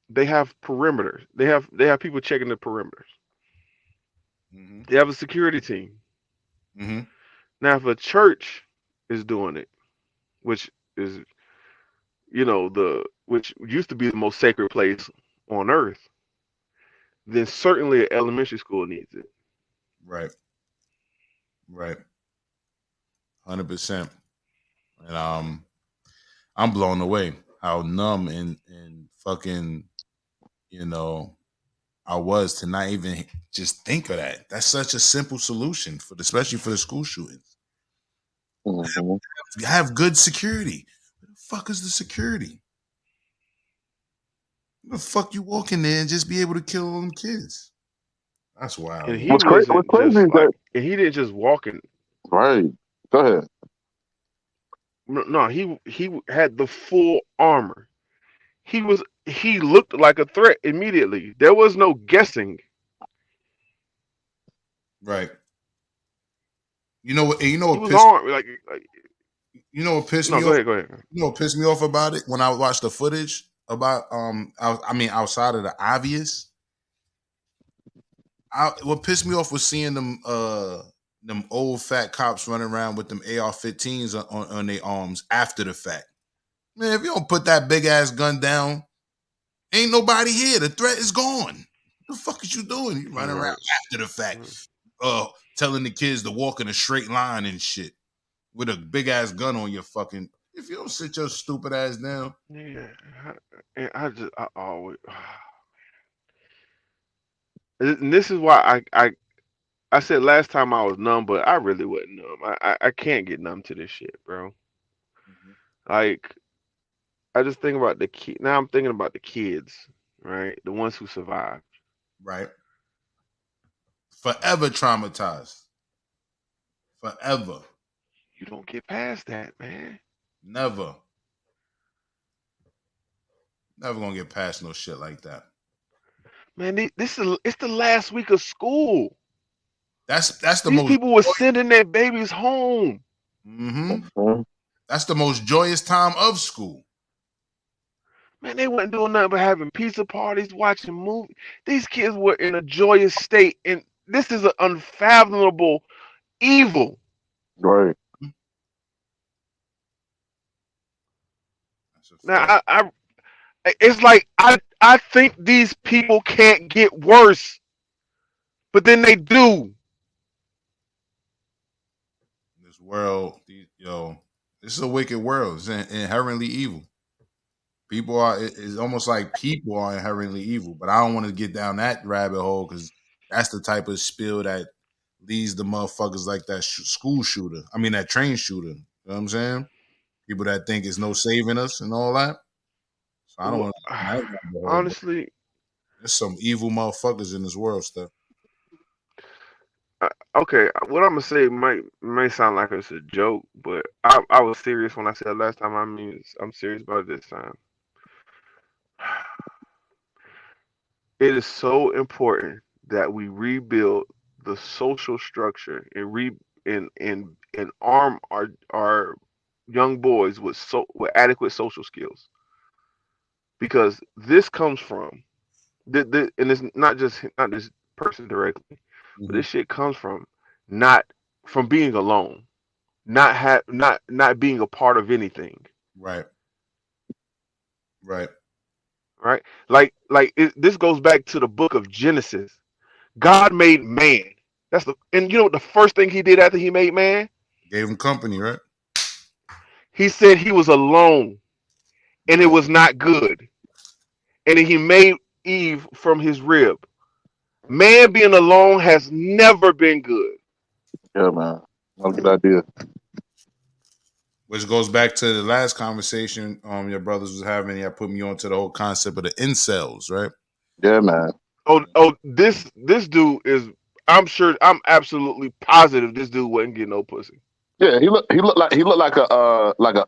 they have perimeters. They have people checking the perimeters. Mm-hmm. They have a security team. Mm-hmm. Now, if a church is doing it, which is which used to be the most sacred place on earth, then certainly an elementary school needs it. Right. Right. 100%. And I'm blown away how numb and fucking, you know, I was to not even just think of that. That's such a simple solution especially for the school shootings. Mhm. Have good security. Where the fuck is the security? Where the fuck you walk in there and just be able to kill all them kids? That's wild, And man. he What's wasn't crazy just is that like, and he didn't just walk in. right. Go ahead. No, he had the full armor. he looked like a threat immediately. There was no guessing. Right. You know what? You know He what was pissed. armed. You know what pissed No, me go off. ahead, go ahead. You know what pissed me off about it when I watched the footage about I mean outside of the obvious. What pissed me off was seeing them old fat cops running around with them AR-15s on their arms after the fact. Man, if you don't put that big ass gun down, ain't nobody here. The threat is gone. What the fuck is you doing? You running around Right. after the fact, Right. telling the kids to walk in a straight line and shit with a big ass gun on your fucking. If you don't sit your stupid ass down, Yeah. And I always. And this is why I said last time I was numb, but I really wasn't numb. I can't get numb to this shit, bro. Mhm. Like I just think about the kid. Now I'm thinking about the kids, right? The ones who survived. right? Forever traumatized. Forever. You don't get past that, man. Never. Never gonna get past no shit like that. Man, this is it's the last week of school. That's the These most. people were sending their babies home. Mm-hmm. Mhm. That's the most joyous time of school. Man, they weren't doing nothing but having pizza parties, watching movies. These kids were in a joyous state, and this is an unfathomable evil. Right. That's a fact. Now, it's like I think these people can't get worse, but then they do. This world, this is a wicked world. It's inherently evil. People are. It's almost like people are inherently evil. But I don't want to get down that rabbit hole because that's the type of spill that leads the motherfuckers like that school shooter. I mean that train shooter. You know what I'm saying? People that think it's no saving us and all that. So I don't Well, want to get down that rabbit hole. But honestly, there's some evil motherfuckers in this world stuff. okay, what I'm gonna say may sound like it's a joke, but I was serious when I said last time. I mean, I'm serious about it this time. It is so important that we rebuild the social structure and arm our young boys with with adequate social skills because this comes from and it's not this person directly, but Hmm. this shit comes from not from being alone, not being a part of anything, Right. Right. right? This goes back to the book of Genesis. God made man. And you know what the first thing he did after he made man? Gave him company, right? He said he was alone and it Right. was not good. And then he made Eve from his rib. Man being alone has never been good. Yeah, man. That's a good idea. Which goes back to the last conversation your brothers was having. Y'all put me onto the whole concept of the incels, right? Yeah, man. This dude is. I'm absolutely positive this dude wasn't getting no pussy. Yeah, he looked like a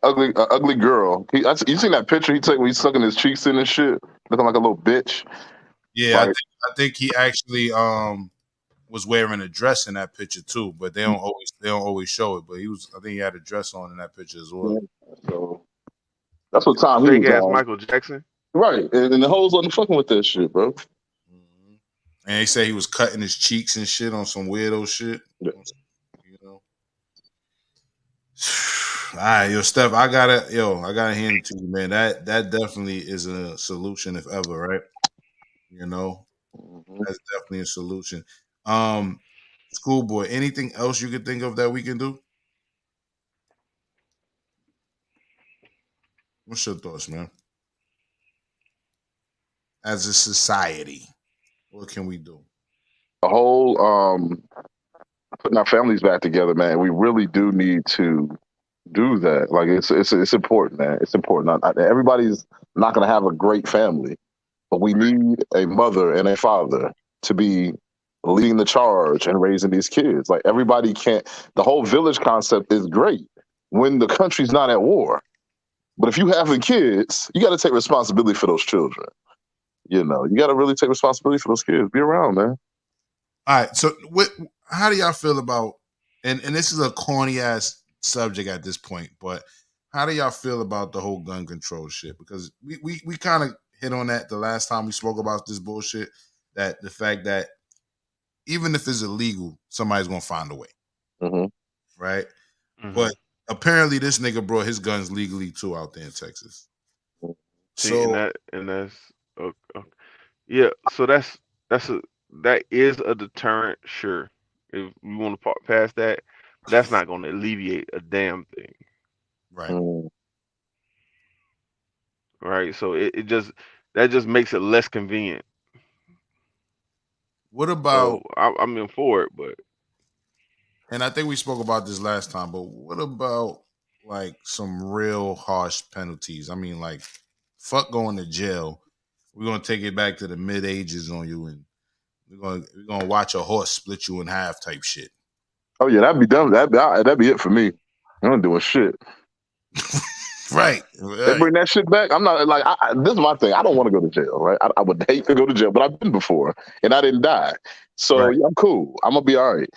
ugly girl. You seen that picture he took when he's sucking his cheeks in and shit, looking like a little bitch. Yeah, Like, I think he actually was wearing a dress in that picture too, but they don't always show it. But I think he had a dress on in that picture as well. yeah. So that's what time he Fake was ass on. Michael Jackson. Right, and the hoes wasn't fucking with that shit, bro. Mhm. And they say he was cutting his cheeks and shit on some weirdo shit. Yeah. You know. All right, Steph, I gotta hand it to you, man. That definitely is a solution if ever, right? You know, Mhm. that's definitely a solution. Um, Schoolboy, anything else you could think of that we can do? What's your thoughts, man? As a society, what can we do? The whole putting our families back together, man. We really do need to do that. Like it's important, man. It's important. Everybody's not gonna have a great family, but we need a mother and a father to be leading the charge and raising these kids. Like everybody can't. The whole village concept is great when the country's not at war. But if you having kids, you got to take responsibility for those children. You know, you got to really take responsibility for those kids. Be around, man. All right. So how do y'all feel about and this is a corny ass subject at this point, but how do y'all feel about the whole gun control shit? Because we kind of hit on that the last time we spoke about this bullshit. That the fact that even if it's illegal, somebody's gonna find a way, Mm-hmm. right? Mhm. But apparently, this nigga brought his guns legally too out there in Texas. See, So and that's yeah. So that is a deterrent, sure. If you want to pass that, but that's not going to alleviate a damn thing, right, Mm-hmm. right? So it just that just makes it less convenient. what about? So I'm in for it, but And I think we spoke about this last time, but what about like some real harsh penalties? I mean, like, fuck going to jail. We're gonna take it back to the mid ages on you, and we're gonna watch a horse split you in half type shit. Oh yeah, that'd be done. That'd be it for me. I'm not doing shit. Right, They right, bring that shit back. I'm not like this is my thing. I don't want to go to jail, right? I would hate to go to jail, but I've been before and I didn't die, so right, yeah, I'm cool. I'm gonna be all right.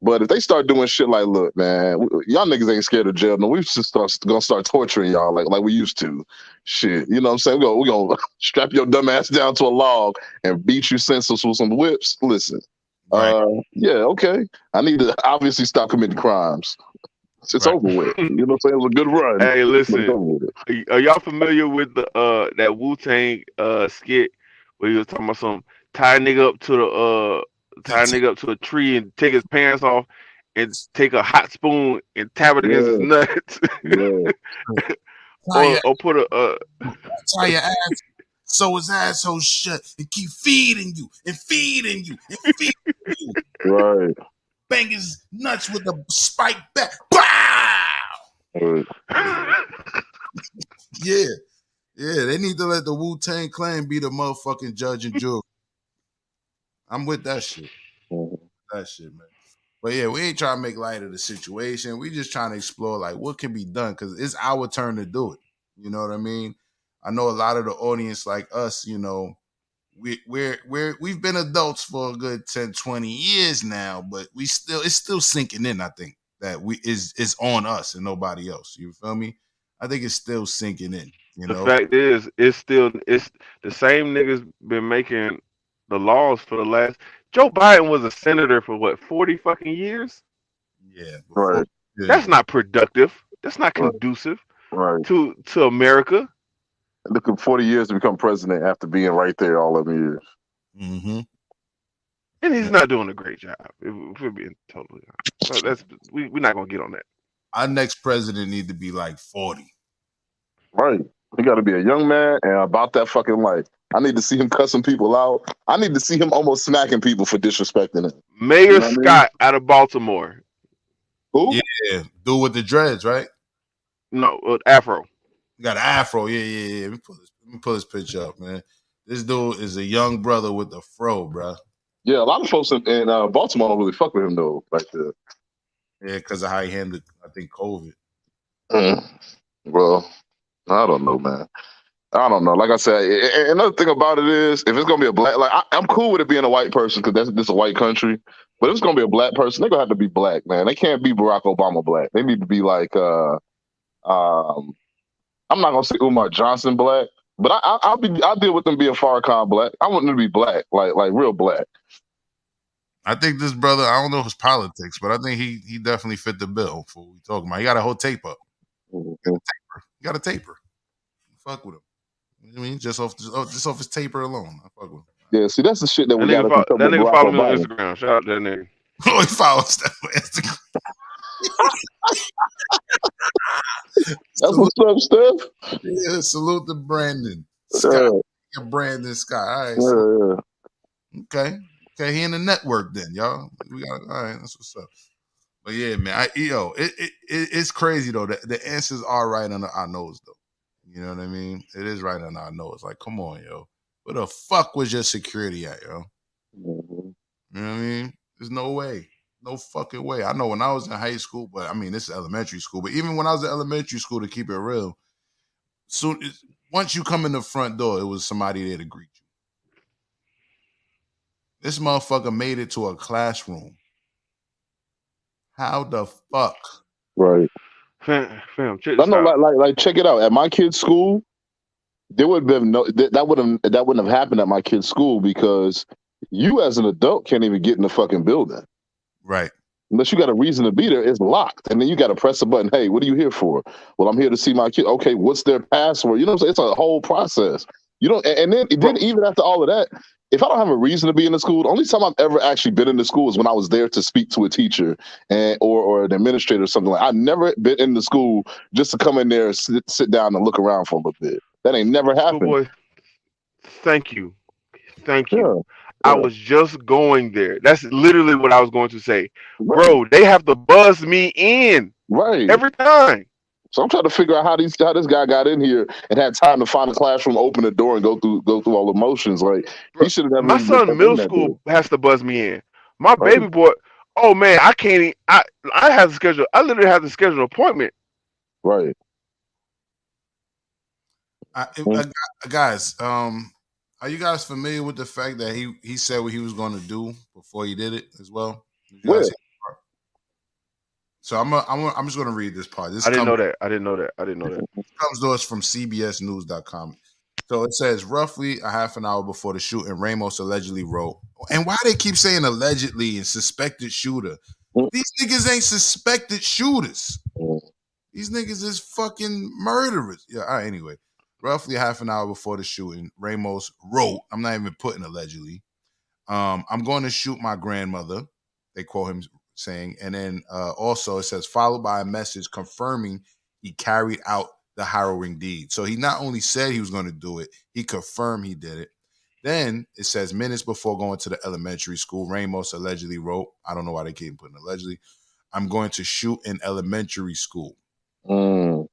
But if they start doing shit like, look, man, y'all niggas ain't scared of jail. No, we just gonna start torturing y'all like we used to. Shit, you know what I'm saying? We gonna strap your dumb ass down to a log and beat you senseless with some whips. Listen, right, yeah, okay. I need to obviously stop committing crimes. It's right. over with. You know what I'm saying? It was a good run, hey, but it's listen, over with it. are y'all familiar with the that Wu Tang skit where he was talking about some tie a nigga up to a tree and take his pants off and take a hot spoon and tap it against his Yeah, nuts, yeah, Tie your, or put a tie your ass so his asshole shut and keep feeding you and feeding you and feeding you. right. Bang his nuts with a spike back. Wow! right. Yeah, yeah. They need to let the Wu Tang Clan be the motherfucking judge and jury. I'm with that shit. Mhm. That shit, man. But yeah, we ain't trying to make light of the situation. We just trying to explore like what can be done because it's our turn to do it. You know what I mean? I know a lot of the audience like us, you know, we've been adults for a good 10, 20 years now, but it's still sinking in, I think, that we is on us and nobody else. You feel me? I think it's still sinking in, you the know? fact is, it's the same niggas been making the laws for the last. Joe Biden was a senator for what 40 fucking years. Yeah, before Right, yeah, That's not productive. That's not right, conducive right. to America. Look at 40 years to become president after being right there all of them years. mm-hmm. And he's Yeah. not doing a great job. If we're being totally honest, but we're not gonna get on that. Our next president need to be like 40. Right. He got to be a young man and about that fucking life. I need to see him cussing people out. I need to see him almost smacking people for disrespecting him. You Mayor know what I mean? Scott out of Baltimore. Who? Yeah, do with the dreads, right? No, Afro. You got an afro. Yeah, yeah, yeah. Let me pull this picture up, man. This dude is a young brother with a fro, bro. Yeah, a lot of folks in Baltimore don't really fuck with him though. Like the Yeah, because of how he handled, I think, COVID. mm. Well, I don't know, man. I don't know. Like I said, another thing about it is if it's gonna be a black, like I'm cool with it being a white person because this a white country. But if it's gonna be a black person, they're gonna have to be black, man. They can't be Barack Obama black. They need to be like um I'm not gonna say Umar Johnson black, but I'll deal with them being Farrakhan black. I want them to be black, like real black. I think this brother, I don't know his politics, but I think he definitely fit the bill for what we talking about. He got a whole tape up. Mhm. He got a taper. Fuck with him. You know what I mean, just off his taper alone. I fuck with him. Yeah, see, that's the shit that That we got us in trouble that with nigga Barack follow me on Obama. Instagram. Shout out that nigga. Oh, he follows that on Instagram. That's salute, what's up, Steph. yeah, salute to Brandon Scott. Yeah, Yeah, Brandon Scott. All right, so yeah, yeah. okay, okay, he in the network then, y'all. We got all right. That's what's up. But yeah, man, it's crazy though. The answers are right under our nose though. You know what I mean? It is right under our nose. Like, come on, yo. Where the fuck was your security at, yo? Mhm. You know what I mean? There's no way. No fucking way. I know when I was in high school, but I mean, this is elementary school. But even when I was in elementary school, to keep it real, soon once you come in the front door, it was somebody there to greet you. This motherfucker made it to a classroom. How the fuck? Right. Fam, check I this know, out. like, check it out. At my kid's school, there would have been that wouldn't have happened at my kid's school because you as an adult can't even get in the fucking building. Right. Unless you got a reason to be there, it's locked. And then you got to press a button. Hey, what are you here for? Well, I'm here to see my kid. Okay, what's their password? You know what I'm saying? It's a whole process. You don't, and then Bro, even after all of that, if I don't have a reason to be in the school, the only time I've ever actually been in the school is when I was there to speak to a teacher and or an administrator or something like. I've never been in the school just to come in there, sit down, and look around for a little bit. That ain't never happened. schoolboy, thank you. Thank you. Yeah, I yeah, was just going there. That's literally what I was going to say. right, Bro, they have to buzz me in right. every time. So I'm trying to figure out how this guy got in here and had time to find a classroom, open the door, and go through all the motions. Like Bro, he should have never my even been son let in middle that door. school has to buzz me in. My Right, baby boy, oh man, I can't I have to schedule I literally have to schedule an appointment. right. I, Mm. uh, guys, are you guys familiar with the fact that he said what he was going to do before he did it as well? Did you guys Where? see that part? So I'm just going to read this part. This I didn't comes know that. I didn't know that. I didn't know that. comes to us from CBSNews.com. So it says roughly a half an hour before the shooting, Ramos allegedly wrote, and why they keep saying allegedly and suspected shooter? Mm, These niggas ain't suspected shooters. mm, These niggas is fucking murderers. Yeah, all right, anyway. Roughly a half an hour before the shooting, Ramos wrote, I'm not even putting allegedly, I'm going to shoot my grandmother. They quote him saying, and then also it says, followed by a message confirming he carried out the harrowing deed. So he not only said he was going to do it, he confirmed he did it. Then it says, minutes before going to the elementary school, Ramos allegedly wrote, I don't know why they keep putting allegedly, I'm going to shoot in elementary school. mm.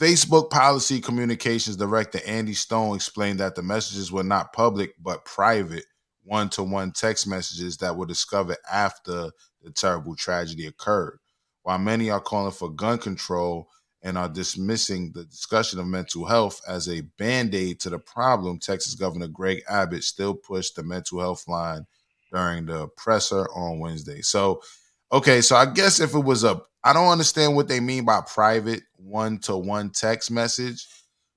Facebook Policy Communications Director Andy Stone explained that the messages were not public but private one-to-one text messages that were discovered after the terrible tragedy occurred. While many are calling for gun control and are dismissing the discussion of mental health as a band-aid to the problem, Texas Governor Greg Abbott still pushed the mental health line during the presser on Wednesday. So okay, so I guess if it was I don't understand what they mean by private one-to-one text message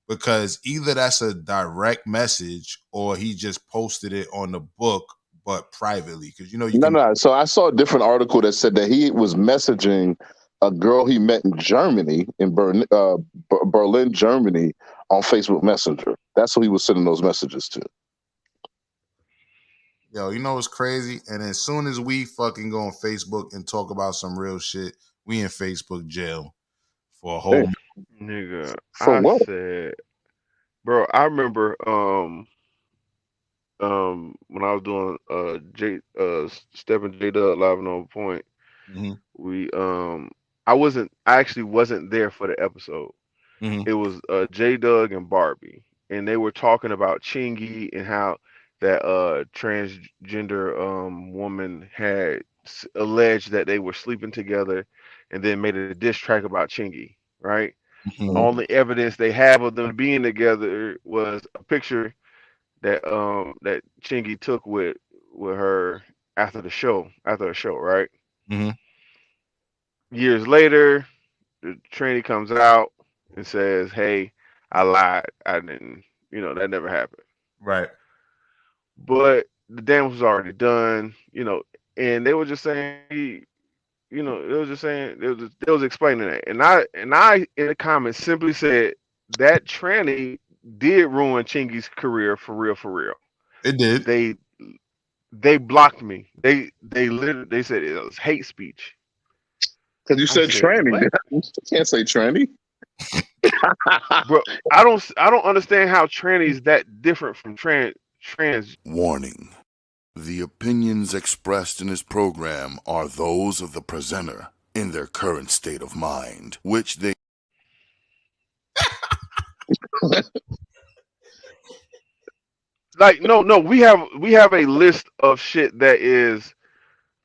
because either that's a direct message or he just posted it on the book but privately because you No, can. no. So I saw a different article that said that he was messaging a girl he met in Germany, in Berlin, Germany, on Facebook Messenger. That's who he was sending those messages to. Yo, you know what's crazy? And as soon as we fucking go on Facebook and talk about some real shit, we in Facebook jail for a whole Hey, month. Nigga, for I what? said, bro, I remember when I was doing Step and J Dub live and on point, Mm-hmm. we I actually wasn't there for the episode. Mm-hmm. It was J Doug and Barbie, and they were talking about Chingy and how that transgender woman had alleged that they were sleeping together, and then made a diss track about Chingy. Right? Mm-hmm. Only evidence they have of them being together was a picture that Chingy took with her after the show. Right? Mm-hmm. Years later, the tranny comes out and says, "Hey, I lied. I didn't. That never happened." Right. But the damage was already done. And they were just saying, they was just saying they was explaining that, and I in the comments simply said that tranny did ruin Chingy's career for real, for real. It did. They they blocked me. They literally they said it was hate speech. Because you I said said, tranny. what? You can't say tranny. Bro, I don't understand how tranny is that different from trans. Warning. The opinions expressed in this program are those of the presenter in their current state of mind, which they Like, no, we have a list of shit that is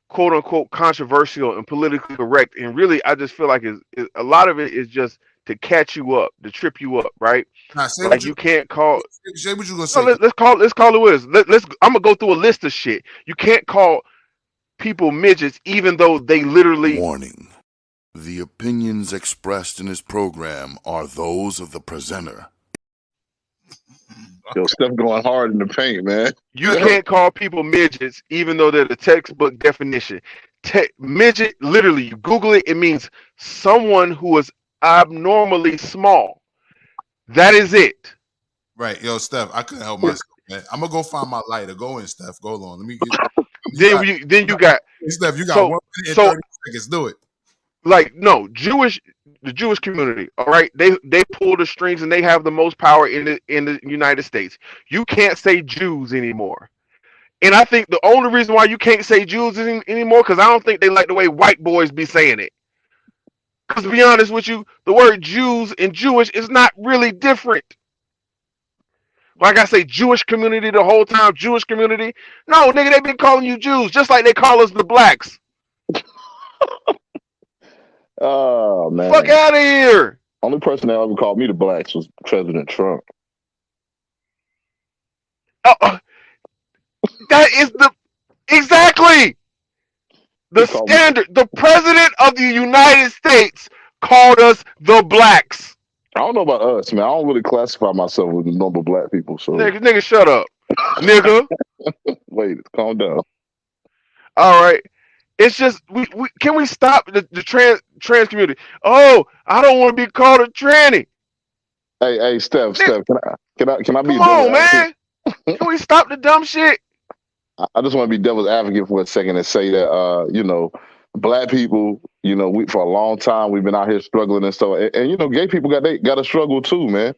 quote unquote controversial and politically correct, and really I just feel like a lot of it is just to catch you up, to trip you up, right? Nah, say what Like you you can't call. say what you gonna No, say. let's call it what it is. Let's. I'm gonna go through a list of shit. You can't call people midgets, even though they literally. Warning. The opinions expressed in this program are those of the presenter. Yo, Steph going hard in the paint, man. You can't call people midgets, even though they're the textbook definition. Midget, literally, you Google it, it means someone who is abnormally small. That is it. Right, yo, Steph, I couldn't help myself, man. I'm gonna go find my lighter. Go in, Steph. Go on. Let me get. Then you got Steph. You got so 1 minute and so 30 seconds. Do it. like no the Jewish community. All right, they pull the strings and they have the most power in the United States. You can't say Jews anymore. And I think the only reason why you can't say Jews anymore because I don't think they like the way white boys be saying it. Because to be honest with you, the word Jews and Jewish is not really different. Like I say, Jewish community the whole time, Jewish community. No, nigga, they been calling you Jews just like they call us the blacks. Oh man. Fuck out of here. Only person that ever called me the blacks was President Trump. That is exactly the He called me. standard. The president of the United States called us the blacks. I don't know about us, man. I don't really classify myself with normal black people. So Nigga, shut up, nigga. wait, calm down. All right. It's just we can we stop the trans community? Oh, I don't want to be called a tranny. Hey, Steph, can I be Come a devil's on, advocate? man. Can we stop the dumb shit? I just want to be devil's advocate for a second and say that black people, we for a long time we've been out here struggling and stuff, and gay people got to struggle too, man.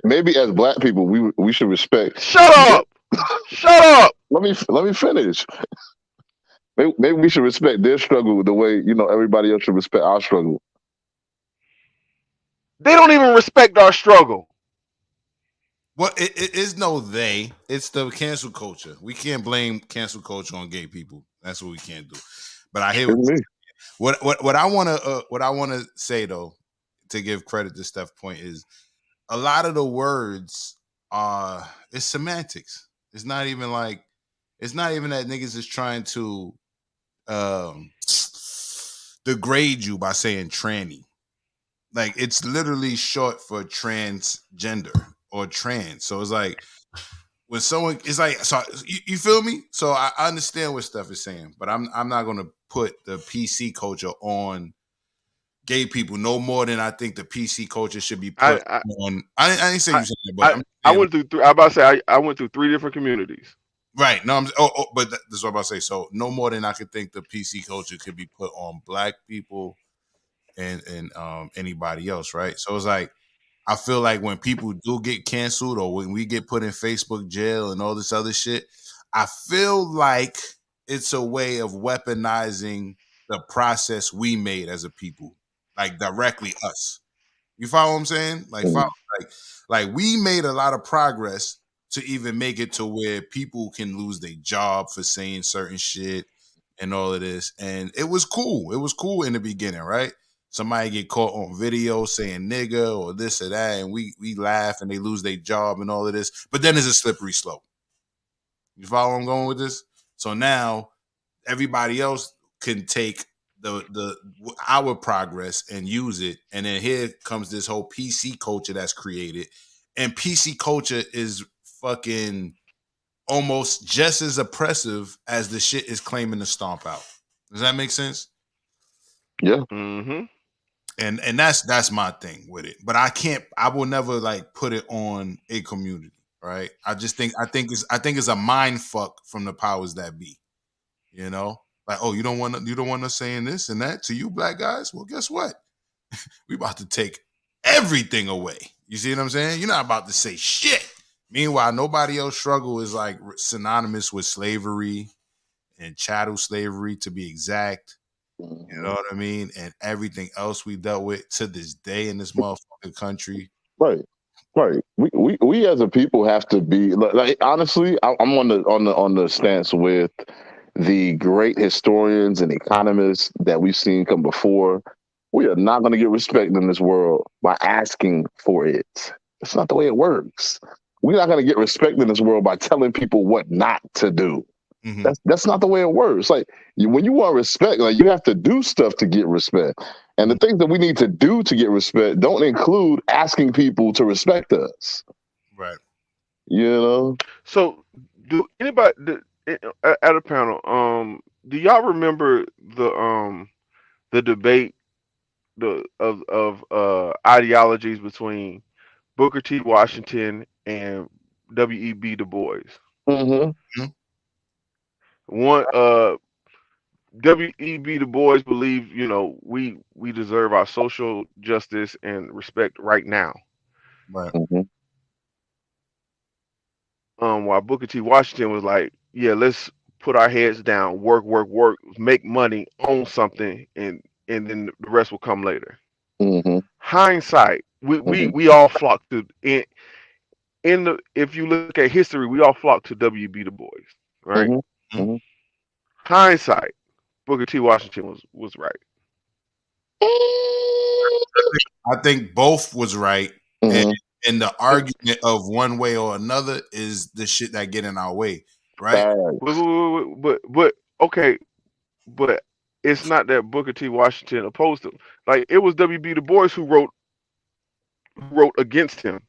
Maybe as black people we should respect. Shut up. Shut up. Let me finish. Maybe we should respect their struggle the way everybody else should respect our struggle. They don't even respect our struggle. Well, it is no they. It's the cancel culture. We can't blame cancel culture on gay people. That's what we can't do. But I hear what I wanna say though, to give credit to Steph's point, is a lot of the words are it's semantics. It's not even that niggas is trying to degrade you by saying tranny. Like it's literally short for transgender or trans. So it's like when someone it's like, so you feel me? So I understand what Steph is saying, but I'm not gonna put the PC culture on gay people no more than I think the PC culture should be put on. I didn't say you said that, but I went through three. I about to say I went through 3 different communities. Right. No, but that's what I'm about to say. So no more than I could think the PC culture could be put on black people and anybody else, right? So it's like I feel like when people do get canceled or when we get put in Facebook jail and all this other shit, I feel like it's a way of weaponizing the process we made as a people, like directly us. You follow what I'm saying? Like we made a lot of progress to even make it to where people can lose their job for saying certain shit and all of this. And it was cool. It was cool in the beginning, right? Somebody get caught on video saying nigga or this or that, and we laugh and they lose their job and all of this. But then it's a slippery slope. You follow where I'm going with this? So now everybody else can take the our progress and use it, and then here comes this whole PC culture that's created, and PC culture is fucking almost just as oppressive as the shit is claiming to stomp out. Does that make sense? Yeah. Mm-hmm. And that's my thing with it. But I will never like put it on a community, right? I think it's a mind fuck from the powers that be. You know? Like, oh, you don't want us saying this and that to you black guys? Well, guess what? We about to take everything away. You see what I'm saying? You're not about to say shit. Meanwhile, nobody else struggle is like synonymous with slavery and chattel slavery, to be exact. You know what I mean? And everything else we dealt with to this day in this motherfucking country. Right. We as a people have to be like honestly, I'm on the stance with the great historians and economists that we've seen come before, we are not going to get respect in this world by asking for it. That's not the way it works. We're not going to get respect in this world by telling people what not to do. Mhm. That's not the way it works. Like when you want respect, like you have to do stuff to get respect. And the things that we need to do to get respect don't include asking people to respect us. Right. You know? So, do anybody at a panel, do y'all remember the debate of ideologies between Booker T. Washington and W.E.B. Du Bois? Mm-hmm. Mhm. One W.E.B. Du Bois believed, we deserve our social justice and respect right now. Right. Mm-hmm. While Booker T. Washington was like, yeah, let's put our heads down, work, work, work, make money, own something, and then the rest will come later. Mm-hmm. Hindsight, we we, Mm-hmm. we all flock to in the if you look at history, we all flock to W.B. Du Bois, right? Mm-hmm. Mhm. Mm-hmm. Hindsight, Booker T. Washington was right. I think both was right, and Mm-hmm. and the argument of one way or another is the shit that get in our way, right? But, but okay, but it's not that Booker T. Washington opposed him. Like it was W.B. Du Bois who wrote against him.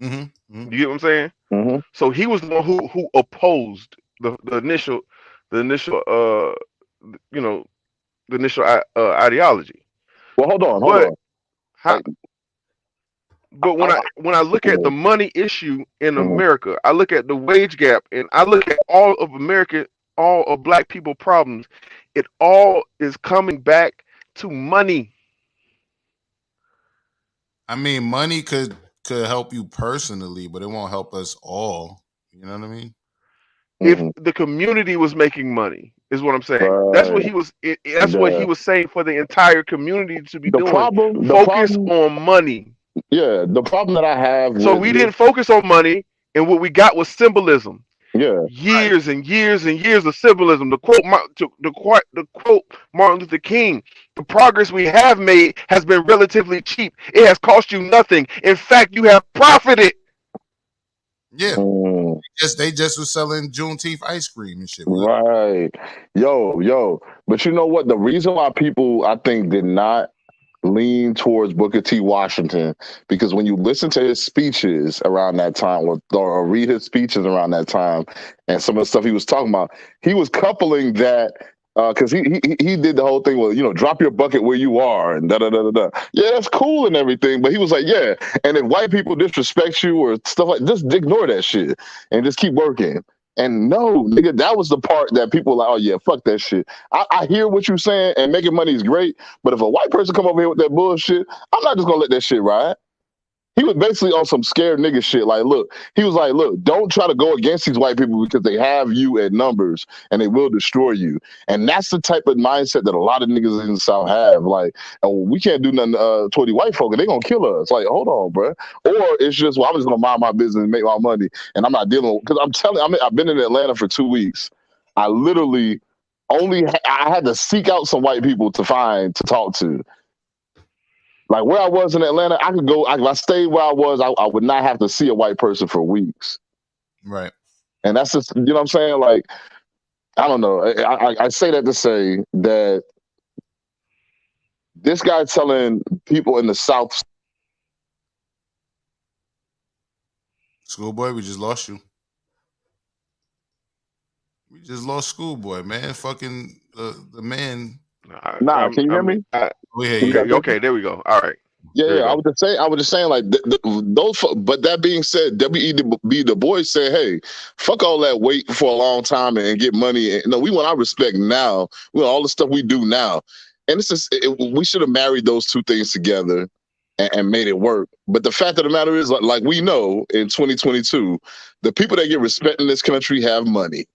Mm-hmm. Mm-hmm. You get what I'm saying? Mm-hmm. So he was the one who opposed the initial you know the initial ideology. Well, hold But on. how, Like, but when I look at the money issue in mm-hmm. America, I look at the wage gap, and I look at all of Black people problems. It all is coming back to money. I mean, money could help you personally, but it won't help us all. You know what I mean? If Mm-hmm. the community was making money, is what I'm saying. That's what Right. he was. That's what he was saying for the entire community to be The doing. problem, the Focus problem, on money. yeah, the problem that I have So with we didn't focus on money, and what we got was symbolism. yeah, Years and years and years of symbolism. To quote Martin Luther King, the progress we have made has been relatively cheap. It has cost you nothing. In fact, you have profited. Yeah. mm, They just was selling Juneteenth ice cream and shit. right, yo, but you know what? The reason why people I think did not lean towards Booker T. Washington because when you listen to his speeches around that time or read his speeches around that time and some of the stuff he was talking about, he was coupling that because he did the whole thing with drop your bucket where you are and da da da da da. Yeah, that's cool and everything, but he was like, yeah, and if white people disrespect you or stuff like, just ignore that shit and just keep working. And no, nigga, that was the part that people were like, oh yeah, fuck that shit. I hear what you're saying, and making money is great, but if a white person come over here with that bullshit, I'm not just gonna let that shit ride. He was basically on some scared nigga shit. Like, look, he was like, look, don't try to go against these white people because they have you at numbers and they will destroy you. And that's the type of mindset that a lot of niggas in the South have. Like, oh, we can't do nothing toward the white folk and they gonna kill us. Like, hold on, bro. Or it's just, well, I'm just gonna mind my business and make my money, and I'm not dealing because I've been in Atlanta for 2 weeks. I literally I had to seek out some white people to talk to. Like where I was in Atlanta, I could go. If I stayed where I was, I would not have to see a white person for weeks. Right. And that's just, what I'm saying? Like, I don't know. I say that to say that this guy telling people in the South. Schoolboy, we just lost you. We just lost Schoolboy, man. Fucking the man. Nah, can you hear me? We hear Can you. you Okay, there we go. All right. Yeah, There you yeah. I go. was just saying, like those. But that being said, W.E.B. Du Bois said, "Hey, fuck all that wait for a long time and get money. No, we want our respect now. We want all the stuff we do now. And it's just we should have married those two things together and made it work. But the fact of the matter is, like we know in 2022, the people that get respect in this country have money."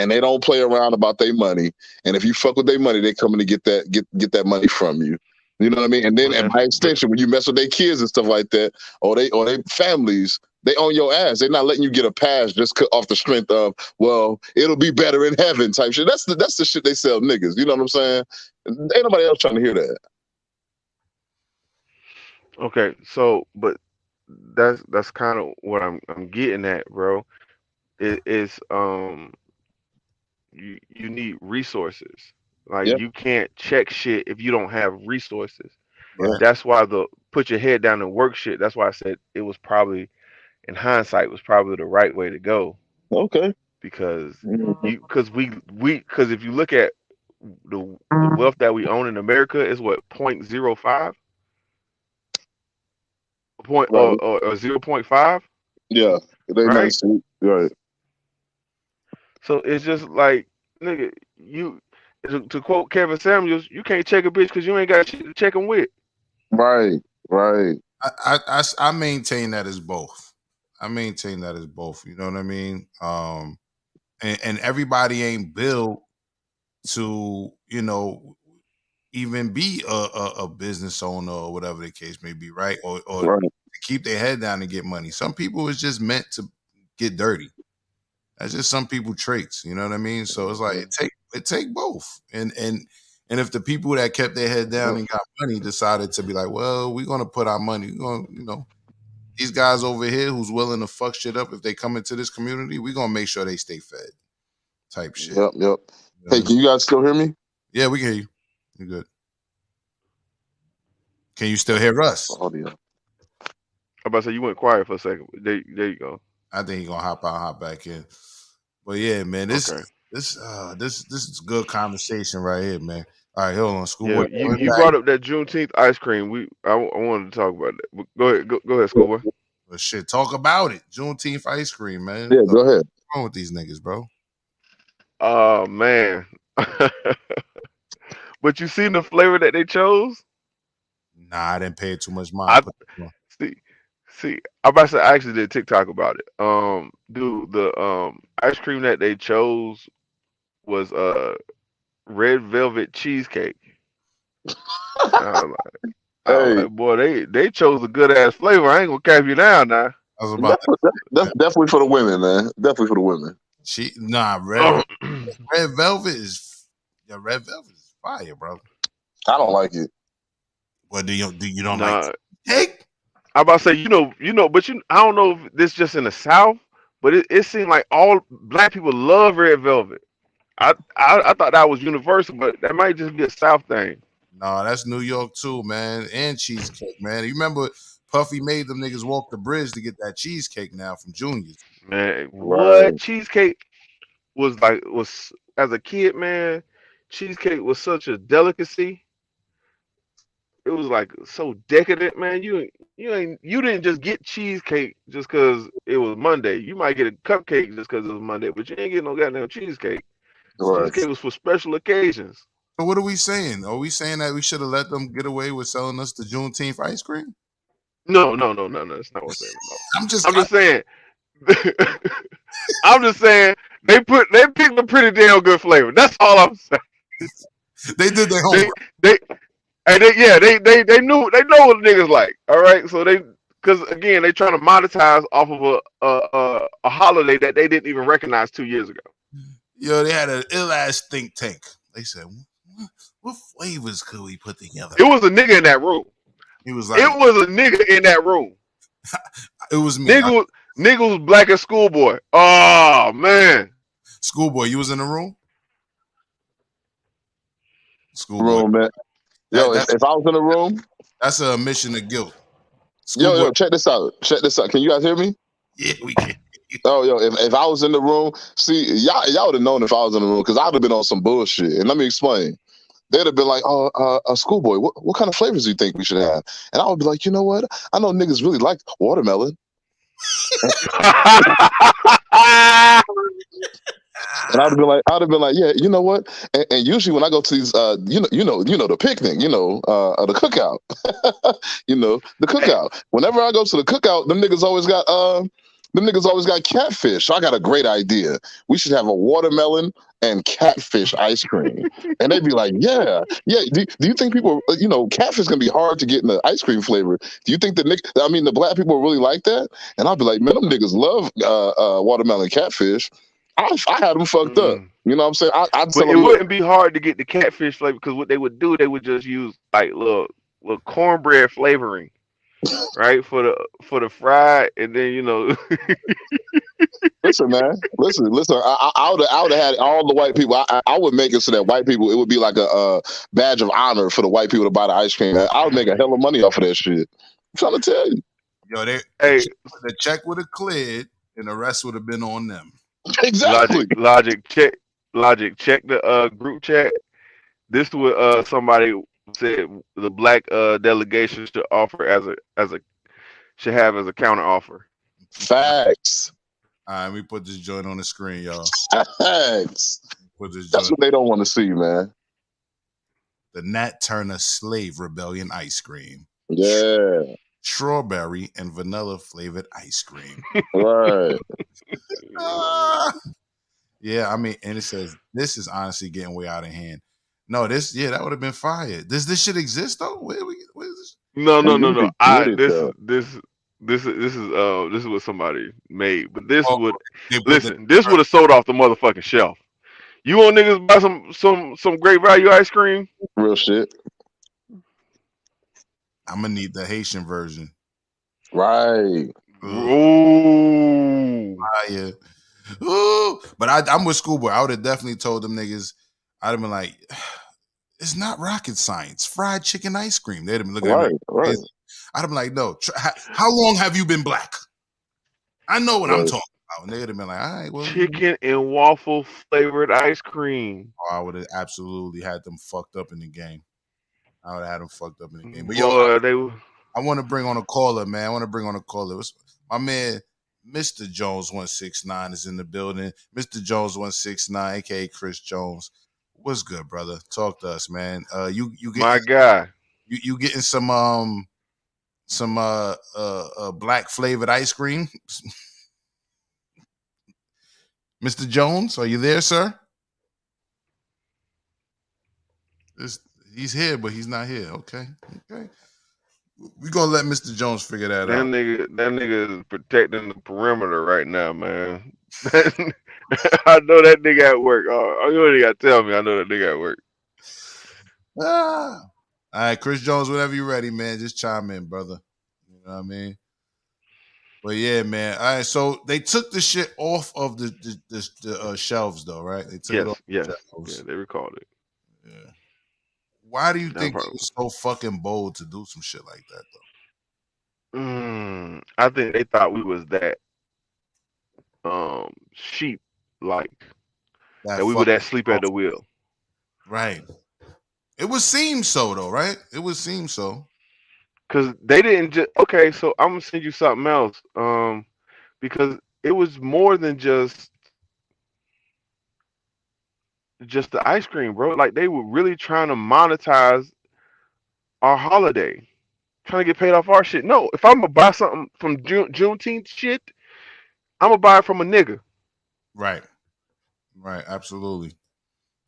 And they don't play around about their money. And if you fuck with their money, they coming to get that money from you. You know what I mean? And then, But and that's by but extension, when you mess with their kids and stuff like that, or they families, They own your ass. They're not letting you get a pass just off the strength of, well, it'll be better in heaven type shit. That's the shit they sell niggas. You know what I'm saying? Ain't nobody else trying to hear that. Okay, so but that's kind of what I'm getting at, bro. It's you need resources. Like Yeah, you can't check shit if you don't have resources. yeah. That's why the put your head down and work shit. That's why I said it was probably in hindsight was probably the right way to go Okay. because Mhm. because if you look at the wealth that we own in America is what 0.05 point Right. or 0.5, Yeah. It ain't nothing right? sweet. Right. So it's just like nigga, you to quote Kevin Samuels, you can't check a bitch because you ain't got shit to check them with. Right. Right. I maintain that as both. I maintain that as both. You know what I mean? And everybody ain't built to, even be a business owner or whatever the case may be, right? Or Right. keep their head down and get money. Some people is just meant to get dirty. That's just some people traits. You know what I mean? So it's like it take both. And if the people that kept their head down Yep. and got money decided to be like, well, we're gonna put our money, we're gonna, these guys over here who's willing to fuck shit up if they come into this community, we're gonna make sure they stay fed. Type shit. Yep. Yep. You know what Hey, I mean? can you guys still hear me? Yeah, we can hear you. You're good. Can you still hear us? Audio. I'm about to say you went quiet for a second. There you go. I think he's gonna hop out, hop back in. But yeah, man, this Okay. this is good conversation right here, man. All right, hold on, Yeah, schoolboy. you brought up that Juneteenth ice cream. I wanted to talk about that. But go ahead, schoolboy. Well, shit, talk about it. Juneteenth ice cream, man. Yeah, What's go ahead. wrong with these niggas, bro? Oh man. But you seen the flavor that they chose? Nah, I didn't pay it too much mind. I Put it on. see. See, I'm about to say I actually did TikTok about it. Dude, the ice cream that they chose was red velvet cheesecake. I was I was Hey, like, boy, they chose a good ass flavor. I ain't gonna cap you down now. I was about that's, to that's definitely for the women, man. Definitely for the women. red velvet is red velvet is fire, bro. I don't like it. What do you don't like Nah, cake? I'm about to say, but I don't know if this just in the South, but it seemed like all black people love red velvet. I thought that was universal, but that might just be a South thing. No, that's New York too, man. And cheesecake, man. You remember Puffy made them niggas walk the bridge to get that cheesecake now from Junior's. Man, what Right. cheesecake was as a kid, man, cheesecake was such a delicacy. It was like so decadent, man. You didn't just get cheesecake just because it was Monday. You might get a cupcake just because it was Monday, but you ain't get no goddamn cheesecake. Right. Cheesecake was for special occasions. So what are we saying? Are we saying that we should have let them get away with selling us the Juneteenth ice cream? No, no, no, no, no. That's not what I'm saying. No, I'm just I'm just saying. I'm just saying they picked a pretty damn good flavor. That's all I'm saying. they did their They homework. they and they knew they know what the niggas like. All right, so because again they trying to monetize off of a holiday that they didn't even recognize 2 years ago. Yo, they had an ill ass think tank. They said, what flavors could we put together? It was a nigga in that room. He was It like, was a nigga in that room. it was me. Nigga was black as schoolboy. Oh man. Schoolboy, you was in the room? Schoolboy. Room, man. That Yo, that if I was in the room, that's a admission of guilt. Schoolboy, yo, check this out. Check this out. Can you guys hear me? yeah, we can. Oh, yo, if I was in the room, see, y'all would have known if I was in the room because I'd have been on some bullshit. And let me explain. They'd have been like, "Oh, a schoolboy. What kind of flavors do you think we should have?" And I would be like, "You know what? I know niggas really like watermelon." And I'd have been like, "Yeah, you know what?" And usually when I go to these, the picnic, the cookout, the cookout. Whenever I go to the cookout, them niggas always got Them niggas always got catfish. So I got a great idea. We should have a watermelon and catfish ice cream. And they'd be like, yeah, yeah. Do you think people, catfish gonna be hard to get in the ice cream flavor? Do you think the black people really like that? And I'll be like, man, them niggas love watermelon catfish. I had them fucked up. Mm. You know what I'm saying? I'd tell But it them, look, wouldn't be hard to get the catfish flavor because what they would do, they would just use like little cornbread flavoring, right, for the fried, and then listen, man, listen. I would have had all the white people. I would make it so that white people, it would be like a badge of honor for the white people to buy the ice cream. I would make a hell of money off of that shit. I'm trying to tell you. Yo, Hey, the check would have cleared, and the rest would have been on them. Exactly. logic, check the group chat. This what somebody said the black delegation should offer should have as a counter offer. Facts. All right, we put this joint on the screen, y'all. Facts. Put this That's joint. what they don't want to see, man. The Nat Turner Slave Rebellion ice cream. Yeah. Strawberry and vanilla flavored ice cream. Right. Yeah, I mean, and it says this is honestly getting way out of hand. No, that would have been fire. Does this shit exist though? Where is this? No. Get it, though. This is what somebody made, but this would They put listen. This would have sold off the motherfucking shelf. You want niggas buy some great value ice cream? Real shit. I'm gonna need the Haitian version. Right. Ooh. Fire. Ooh. But I'm with Schoolboy. I would have definitely told them niggas. I'd have been like, it's not rocket science. Fried chicken ice cream. They'd have been looking at me. Right. I'd have been like, no. How long have you been black? I know what I'm talking about. And they'd have been like, all right, well. Chicken and waffle flavored ice cream. Oh, I would have absolutely had them fucked up in the game. I would have had them fucked up in the game. But I want to bring on a caller, man. My man, Mr. Jones 169 is in the building. Mr. Jones 169, aka Chris Jones. What's good, brother? Talk to us, man. You get my guy. You getting some black flavored ice cream? Mr. Jones, are you there, sir? He's here, but he's not here. Okay. We're gonna let Mr. Jones figure that out. That nigga is protecting the perimeter right now, man. I know that nigga at work. Oh, you ain't gotta tell me. I know that nigga at work. All right, Chris Jones, whenever you're ready, man, just chime in, brother. You know what I mean? But yeah, man. All right, so they took the shit off of the shelves, though, right? They took it off yes. the shelves. Yeah, they recalled it. Yeah. Why do you No think problem. it was so fucking bold to do some shit like that, though? I think they thought we was that sheep like that we would sleep at the wheel. Right. It would seem so though, right? It would seem so. Cause they didn't just okay, so I'm gonna send you something else. Because it was more than just the ice cream, bro. Like they were really trying to monetize our holiday, trying to get paid off our shit. No, if I'm gonna buy something from Juneteenth shit, I'm gonna buy it from a nigga. Right, absolutely.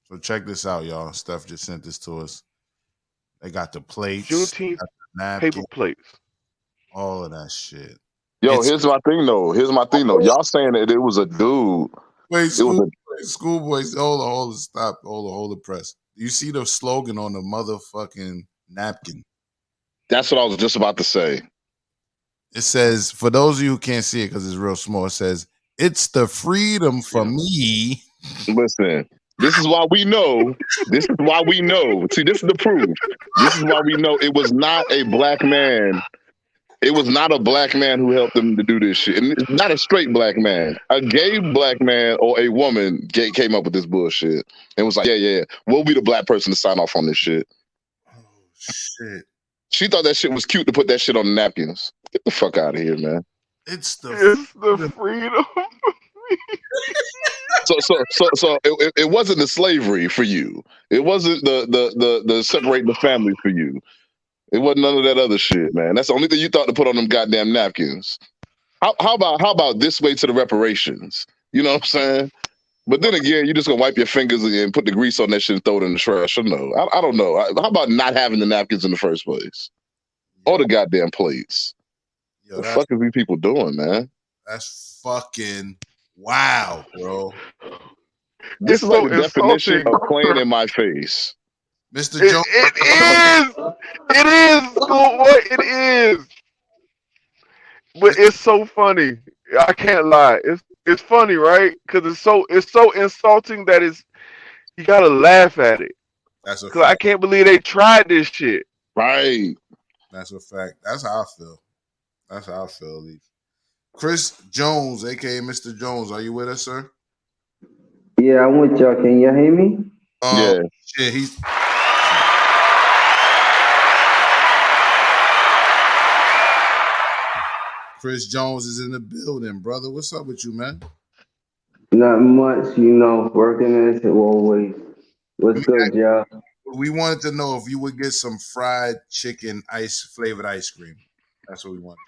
So check this out, y'all. Steph just sent this to us. They got the plates, Juneteenth paper plates, all of that shit. Yo, here's my thing though. Y'all saying that it was a dude. Wait, schoolboys. Hold the press. You see the slogan on the motherfucking napkin? That's what I was just about to say. It says, for those of you who can't see it because it's real small, it says, "It's the freedom for me." Listen, this is why we know. See, this is the proof. This is why we know it was not a black man. It was not a black man who helped them to do this shit. And it's not a straight black man. A gay black man or a woman came up with this bullshit and was like, yeah, we'll be the black person to sign off on this shit. Oh, shit. She thought that shit was cute to put that shit on the napkins. Get the fuck out of here, man. It's the freedom. So it wasn't the slavery for you. It wasn't the separating the family for you. It wasn't none of that other shit, man. That's the only thing you thought to put on them goddamn napkins. How about this way to the reparations? You know what I'm saying? But then again, you just gonna wipe your fingers and put the grease on that shit and throw it in the trash. I know. I don't know. How about not having the napkins in the first place or Yo, the goddamn plates? yo, The fuck is these people doing, man? that's fucking wow, bro. This It's is like so the definition insulting. of playing in my face. Mr. It Jones, it is. It is, schoolboy. It is. But Mr. it's so funny. I can't lie. It's funny, right? Because it's so insulting that you gotta laugh at it. That's a Cause I fact. can't believe they tried this shit. Right. That's a fact. That's how I feel. That's how I feel, at least. Chris Jones, aka Mr. Jones, are you with us, sir? Yeah, I'm with y'all. Can y'all hear me? Oh Yeah. shit, he's Chris Jones is in the building, brother. What's up with you, man? Not much, working as always. What's good, y'all? We wanted to know if you would get some fried chicken ice flavored ice cream. That's what we want.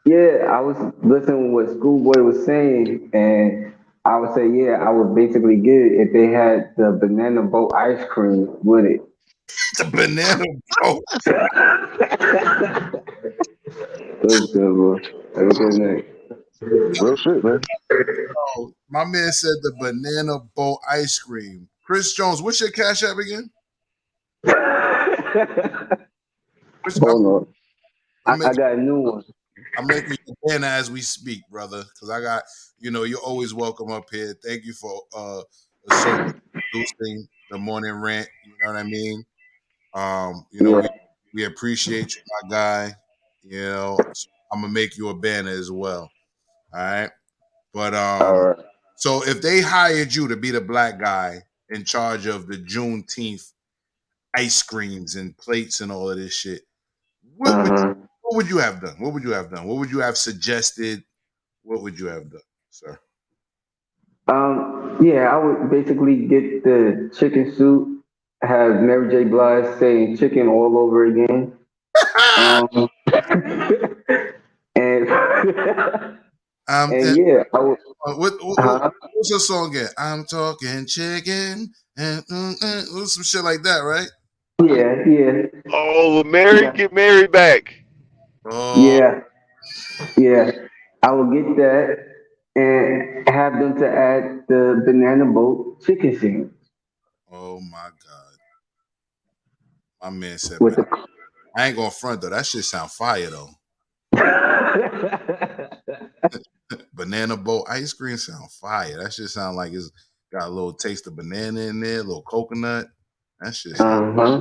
Yeah, I was listening to what Schoolboy was saying, and I would say, yeah, I would basically get it if they had the banana boat ice cream with it. The banana boat. What's good, bro? Have a good night. Real shit, man. Oh, my man said the banana boat ice cream. Chris Jones, what's your cash app again? Chris, Hold on. I'm I making got a new one. I'm making you a banner as we speak, brother. Because I got, you're always welcome up here. Thank you for boosting the morning rant. You know what I mean? Yeah. We appreciate you, my guy. So I'm gonna make you a banner as well. All right. But All right. so if they hired you to be the black guy in charge of the Juneteenth ice creams and plates and all of this shit, what would Uh-huh. what would you have done? What would you have done? What would you have suggested? What would you have done, sir? Yeah, I would basically get the chicken soup, have Mary J. Blige saying chicken all over again. Um, and And and yeah, I would. Uh-huh. what's your song again? I'm talking chicken and some shit like that, right? Yeah, yeah, Oh, Mary, yeah, get Mary back. Oh, yeah, yeah. I would get that and have them to add the banana boat chicken sandwich oh my God. My man said, with the. I ain't gonna front though. That shit sound fire though. Banana boat ice cream sound fire. That shit sound like it's got a little taste of banana in there, a little coconut. That shit sound. Uh-huh.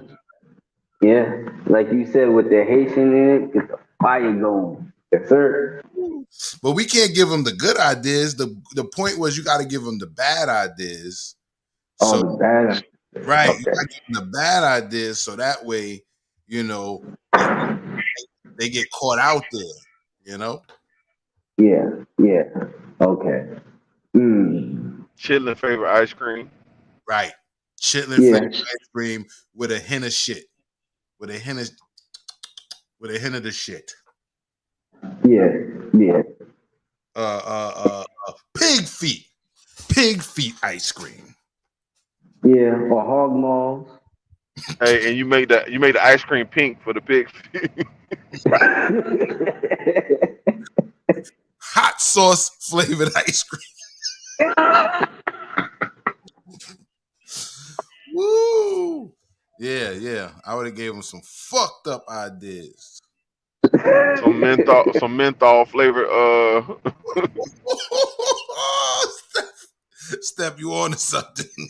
Yeah, like you said, with the Haitian in it, get the fire going. Yes, sir. But we can't give them the good ideas. The point was you got to give them the bad ideas. Oh, So the bad. right, you Okay. got to give them the bad ideas so that way, you know, they, they get caught out there. You know, Yeah, yeah. Okay. Mm. Chitlin favorite ice cream. right? Chitlin flavored Yeah, ice cream with a hint of shit, with a hint of the shit. yeah, yeah, Pig feet. Pig feet ice cream. yeah. Or hog maws. Hey, and you made the ice cream pink for the pig. Hot sauce flavored ice cream. Woo! Yeah, yeah. I would have gave him some fucked up ideas. some menthol flavored. Step you on to something.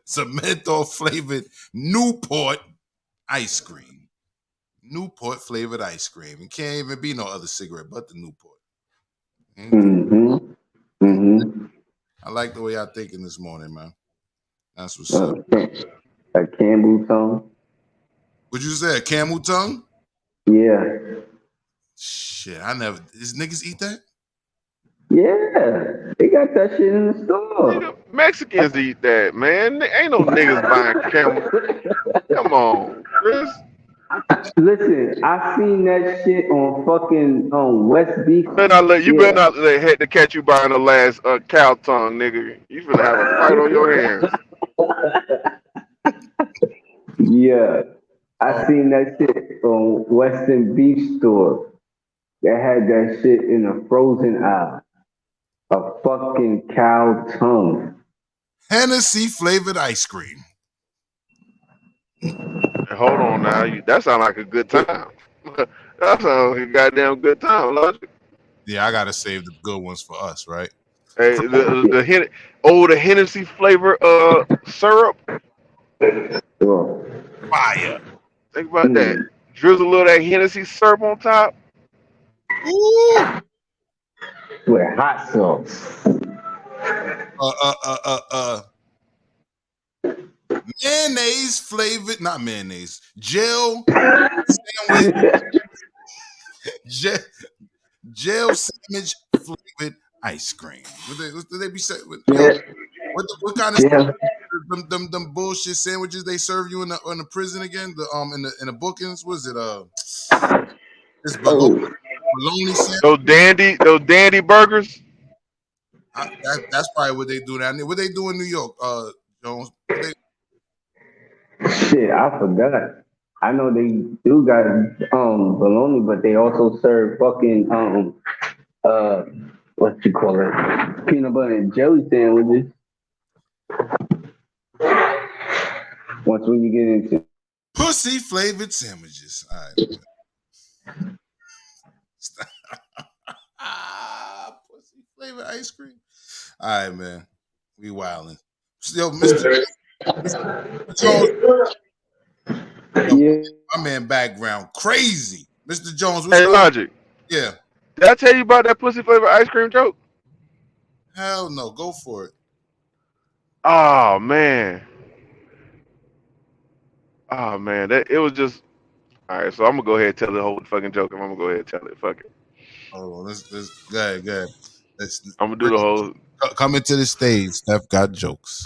Some menthol flavored Newport ice cream. Newport flavored ice cream. It can't even be no other cigarette but the Newport. Mm-hmm. Mm-hmm. I like the way y'all thinking this morning, man. That's what's up. Okay. A Campbell tongue. What'd you say? A camel tongue? Yeah, Shit, I never. Does niggas eat that? yeah. They got that shit in the Nigga, store. Mexicans eat that, man. Ain't no niggas buying camel. Come on, Chris. Listen, I seen that shit on fucking on West Beach. You better Yeah. not let head to catch you buying the last cow tongue, nigga. You finna have a fight on your hands. Yeah. Oh, I seen that shit on Western Beach store. They had that shit in a frozen aisle. A fucking cow tongue. Hennessy flavored ice cream. Hold on now, that sound like a good time. That sounds like a goddamn good time, Logic. Yeah, I gotta save the good ones for us, right? Hey, the Hennessy flavor syrup. So, Fire. Think about that. mm, Drizzle a little of that Hennessy syrup on top. Ooh. with hot sauce. Uh, uh, uh, uh, uh. Mayonnaise flavored, not mayonnaise, gel sandwich, gel, gel sandwich flavored ice cream. What do they be saying? Yo, Yeah, what kind of yeah. them bullshit sandwiches they serve you in the prison again? The in the bookings, was it this Oh, bologna sandwich? Those dandy burgers. That's probably what they do down there. What they do in New York, Jones? What they shit, I forgot. I know they do got bologna, but they also serve fucking uh what you call it? Peanut butter and jelly sandwiches. Once when you get into pussy flavored sandwiches. All right. Pussy flavored ice cream. All right, man. We wildin'. Yo, Mr. Jones, yo, yeah, my man background crazy. Mr. Jones, what's Hey, going on? Logic. Yeah. Did I tell you about that pussy flavor ice cream joke? Hell no. Go for it. Oh man. Oh man. That it was just all right. So I'm gonna go ahead and tell the whole fucking joke, and I'm gonna go ahead and tell it. Fuck it. Hold on. Let's go ahead, go ahead. Let's I'm gonna do bring the whole. coming to the stage. Steph got jokes.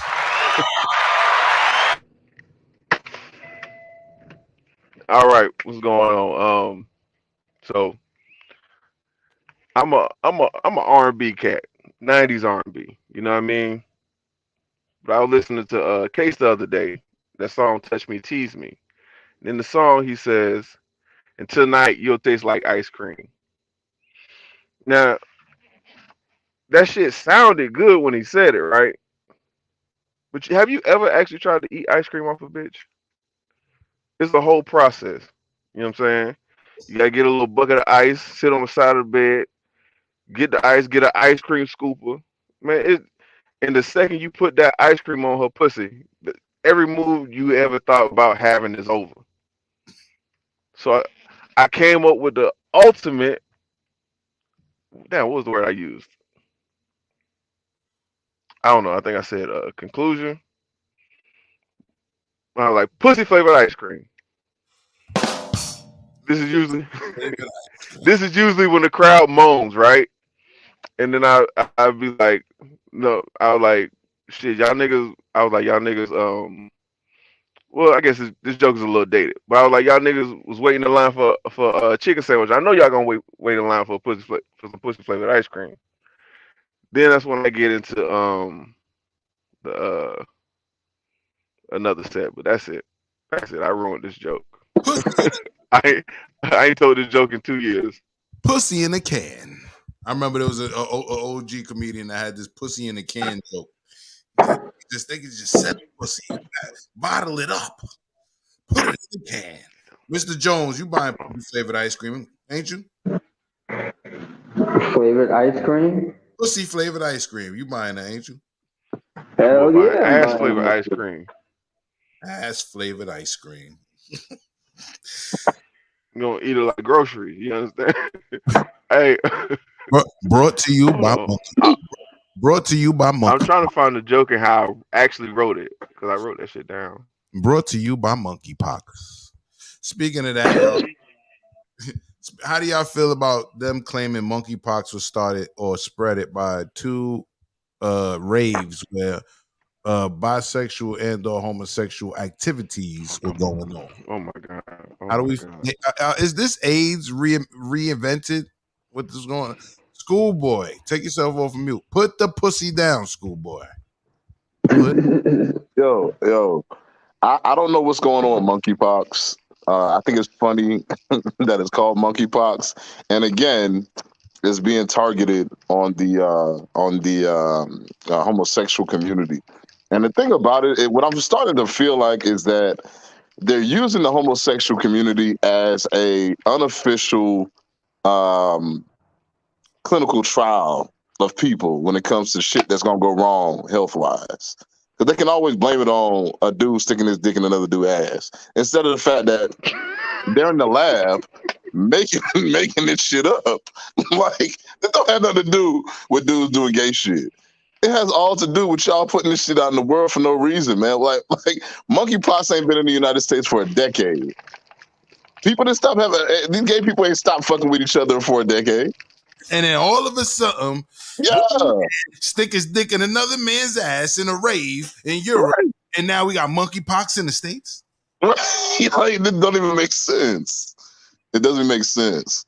All right. What's going on? So I'm a R&B cat. 90s R&B. You know what I mean? But I was listening to Case the other day. That song "Touch Me, Tease Me." And in the song, he says, "And tonight you'll taste like ice cream." Now that shit sounded good when he said it, right? But have you ever actually tried to eat ice cream off a bitch? It's a whole process. You know what I'm saying? You gotta get a little bucket of ice, sit on the side of the bed, get the ice, get an ice cream scooper. Man, and the second you put that ice cream on her pussy, every move you ever thought about having is over. So I came up with the ultimate. Damn, what was the word I used? I don't know. I think I said conclusion. I was like pussy flavored ice cream. This is usually Flavored ice cream. this is usually when the crowd moans, right? And then I'd be like, no, I was like, shit, y'all niggas. I was like, y'all niggas. Well, I guess this joke is a little dated, but I was like, y'all niggas was waiting in line for a chicken sandwich. I know y'all gonna wait in line for for some pussy flavored ice cream. Then that's when I get into the another set, but that's it. That's it. I ruined this joke. Pussy, I ain't told this joke in 2 years. pussy in a can. I remember there was a OG comedian that had this pussy in a can joke. They could just set pussy, bottle it up, put it in the can. Mr. Jones, you buying pussy flavored ice cream, ain't you? flavored ice cream. Pussy flavored ice cream. You buying that, ain't you? That boy Hell buying yeah, I'm ass buying flavor that ice shit. cream. Ass flavored ice cream. You gonna eat it like groceries. You understand? Hey, Brought to you hold by on. Monkey. Brought to you by I'm Monkey. trying to find the joke and how I actually wrote it because I wrote that shit down. Brought to you by Monkeypox. Speaking of that, yo, how do y'all feel about them claiming monkeypox was started or spread it by two raves where bisexual and or homosexual activities were going on. Oh my god. Oh How do my we? god. Is this AIDS reinvented? What is going on? Schoolboy, take yourself off of mute. Put the pussy down, schoolboy. Put. Yo, I don't know what's going on with monkeypox. I think it's funny that it's called monkeypox, and again, it's being targeted on the homosexual community. And the thing about what I'm starting to feel like is that they're using the homosexual community as a unofficial um, clinical trial of people when it comes to shit that's gonna go wrong health wise. Because they can always blame it on a dude sticking his dick in another dude's ass instead of the fact that they're in the lab making making this shit up. Like it don't have nothing to do with dudes doing gay shit. It has all to do with y'all putting this shit out in the world for no reason, man. Like monkeypox ain't been in the United States for a decade. People didn't stop having these gay people ain't stopped fucking with each other for a decade. And then all of a sudden, Yeah, stick his dick in another man's ass in a rave in Europe, right. and now we got monkeypox in the States. Like, it don't even make sense. It doesn't make sense.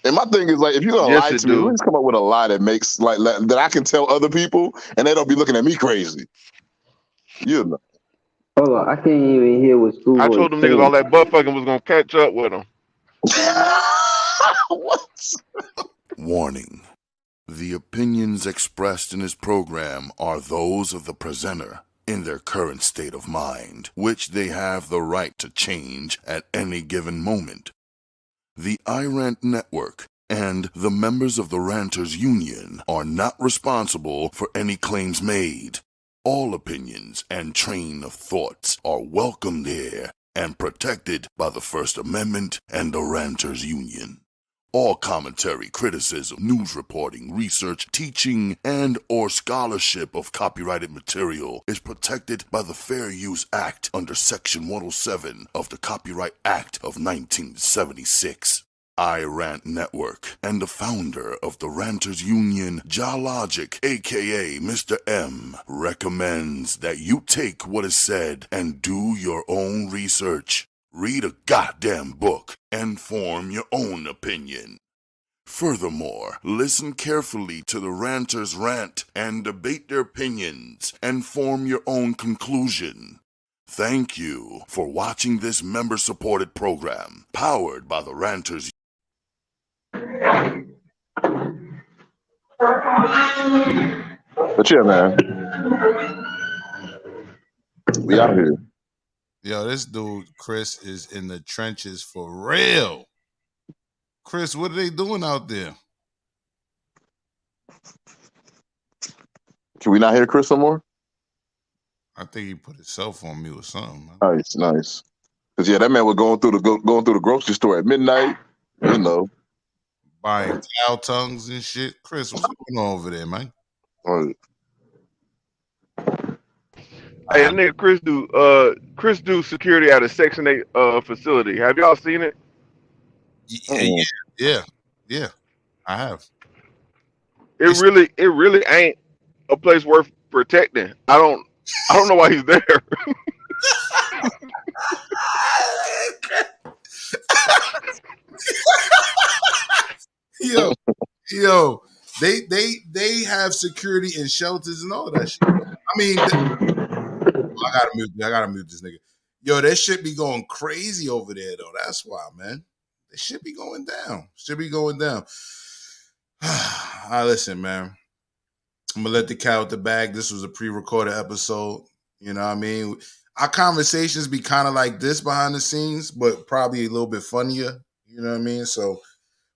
And my thing is like, if you're gonna Yes, lie it to me, do. let's come up with a lie that makes like that I can tell other people, and they don't be looking at me crazy. You know. Hold on, I can't even hear what I Schoolboy told is them niggas all saying. that butt fucking was gonna catch up with them. What? Warning. The opinions expressed in this program are those of the presenter in their current state of mind, which they have the right to change at any given moment. The iRant Network and the members of the Ranters Union are not responsible for any claims made. All opinions and train of thoughts are welcomed here and protected by the First Amendment and the Ranters Union. All commentary, criticism, news reporting, research, teaching, and or scholarship of copyrighted material is protected by the Fair Use Act under Section 107 of the Copyright Act of 1976. iRant Network and the founder of the Ranters Union, Jalogic, aka Mr. M, recommends that you take what is said and do your own research. Read a goddamn book and form your own opinion. Furthermore, listen carefully to the ranters rant and debate their opinions and form your own conclusion. Thank you for watching this member-supported program, powered by the Ranters. But yeah, man, we out here. Yo, this dude Chris is in the trenches for real. Chris, what are they doing out there? Can we not hear Chris no more? I think he put his cell phone on mute or something. Man. Nice. Cause yeah, that man was going through the grocery store at midnight. You know. Buying cow tongues and shit. Chris, what's going on over there, man? Right. Hey, that nigga Chris do security at a Section 8 facility. Have y'all seen it? Yeah. I have. It really ain't a place worth protecting. I don't know why he's there. Yo, they have security and shelters and all that shit. I mean, I gotta mute this nigga. Yo, that shit be going crazy over there though. That's why, man. It should be going down. All right, listen, man. I'm gonna let the cat out the bag. This was a pre-recorded episode. You know what I mean? Our conversations be kind of like this behind the scenes, but probably a little bit funnier. You know what I mean? So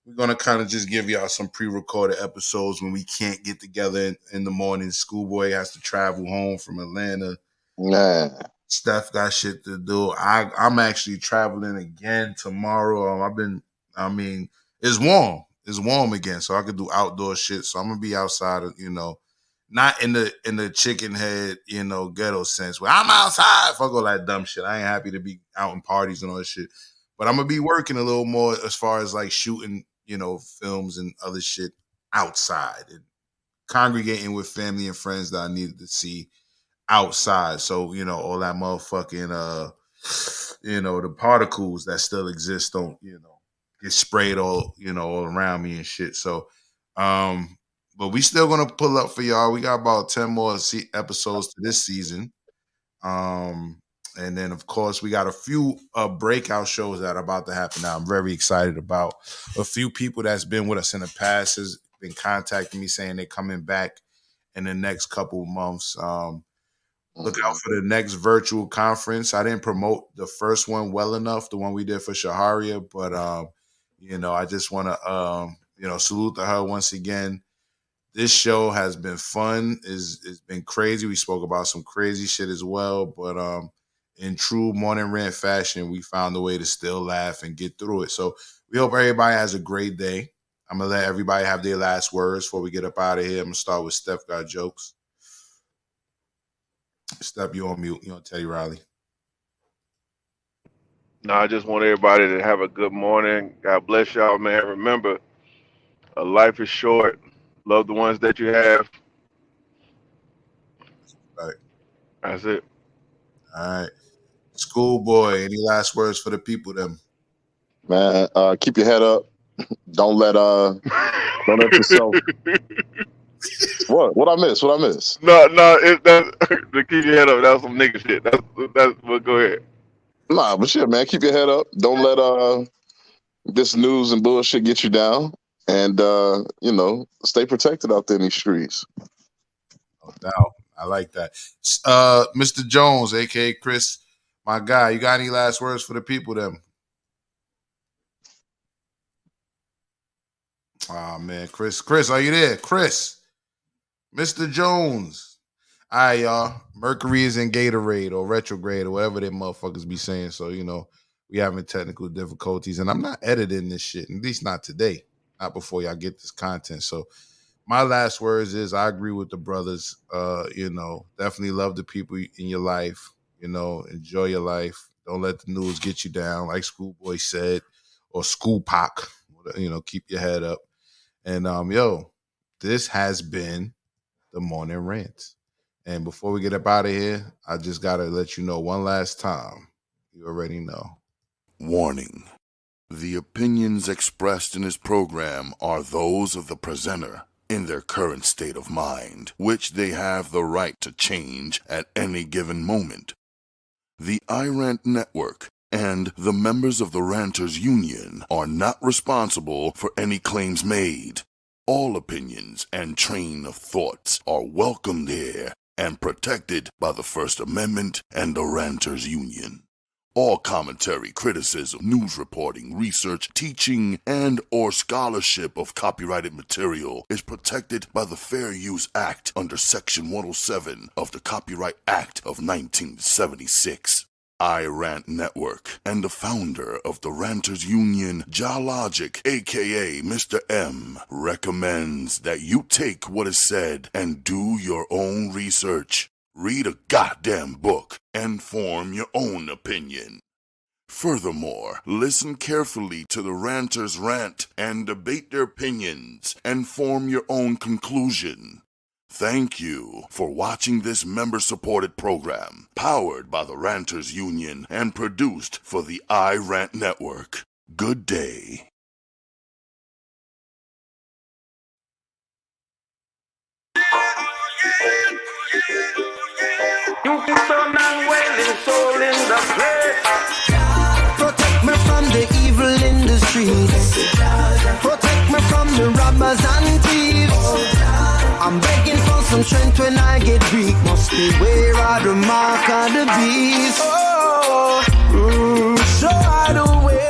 we're gonna kind of just give y'all some pre-recorded episodes when we can't get together in the morning. Schoolboy has to travel home from Atlanta. Nah. Steph got shit to do. I'm actually traveling again tomorrow. It's warm. It's warm again, so I could do outdoor shit. So I'm gonna be outside, not in the chicken head, ghetto sense where I'm outside. Fuck all that dumb shit. I ain't happy to be out in parties and all that shit. But I'm gonna be working a little more as far as like shooting, films and other shit outside and congregating with family and friends that I needed to see outside. So, all that motherfucking the particles that still exist don't, get sprayed all around me and shit. So but we still gonna pull up for y'all. We got about 10 more episodes to this season. And then of course we got a few breakout shows that are about to happen now. I'm very excited about. A few people that's been with us in the past has been contacting me saying they're coming back in the next couple of months. Look out for the next virtual conference. I didn't promote the first one well enough, the one we did for Shaharia, but I just want to salute to her once again. This show has been fun. It's been crazy. We spoke about some crazy shit as well, but in true morning rant fashion, we found a way to still laugh and get through it. So we hope everybody has a great day. I'm gonna let everybody have their last words before we get up out of here. I'm gonna start with Steph Got Jokes. Step, you on mute. You on Teddy Riley. No, I just want everybody to have a good morning. God bless y'all, man. Remember, life is short. Love the ones that you have. Right. That's it. All right. Schoolboy, any last words for the people then? Man, keep your head up. Don't let yourself. What I miss? No, to keep your head up. That was some nigga shit. That's. But go ahead. Nah, but shit, man, keep your head up. Don't let this news and bullshit get you down, and stay protected out there in these streets. No doubt. I like that. Mr. Jones, aka Chris, my guy, you got any last words for the people then? Oh man, Chris, are you there? Chris, Mr. Jones. All right, y'all. Mercury is in Gatorade or retrograde or whatever they motherfuckers be saying. So, we having technical difficulties. And I'm not editing this shit, at least not today. Not before y'all get this content. So my last words is I agree with the brothers. Definitely love the people in your life. Enjoy your life. Don't let the news get you down, like Schoolboy said, or School Pac. Keep your head up. And this has been the Morning Rant. And before we get up out of here, I just gotta let you know one last time. You already know. Warning. The opinions expressed in this program are those of the presenter in their current state of mind, which they have the right to change at any given moment. The iRant Network and the members of the Ranters Union are not responsible for any claims made. All opinions and train of thoughts are welcomed here and protected by the First Amendment and the Ranters Union. All commentary, criticism, news reporting, research, teaching, and or scholarship of copyrighted material is protected by the Fair Use Act under Section 107 of the Copyright Act of 1976. iRant Network and the founder of the Ranters Union, Jalogic, aka Mr. M, recommends that you take what is said and do your own research. Read a goddamn book and form your own opinion. Furthermore, listen carefully to the Ranters rant and debate their opinions and form your own conclusion. Thank you for watching this member-supported program, powered by the Ranters Union and produced for the iRant Network. Good day. You can sound and wailing soul in the place. Protect me from the evil in the streets. Protect me from the robbers and thieves. I'm begging for some strength when I get weak. Must beware of the mark of the beast. Show out the way.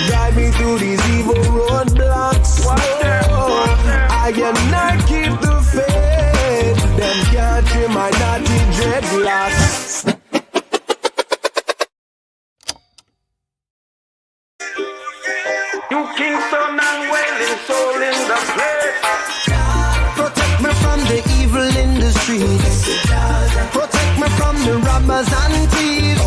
Guide me through these evil roadblocks. I am not keep the faith. Them can't trim my naughty dreadlocks. You Kingston and wailing soul in the place. Protect me from the evil in the streets. Protect me from the robbers and thieves.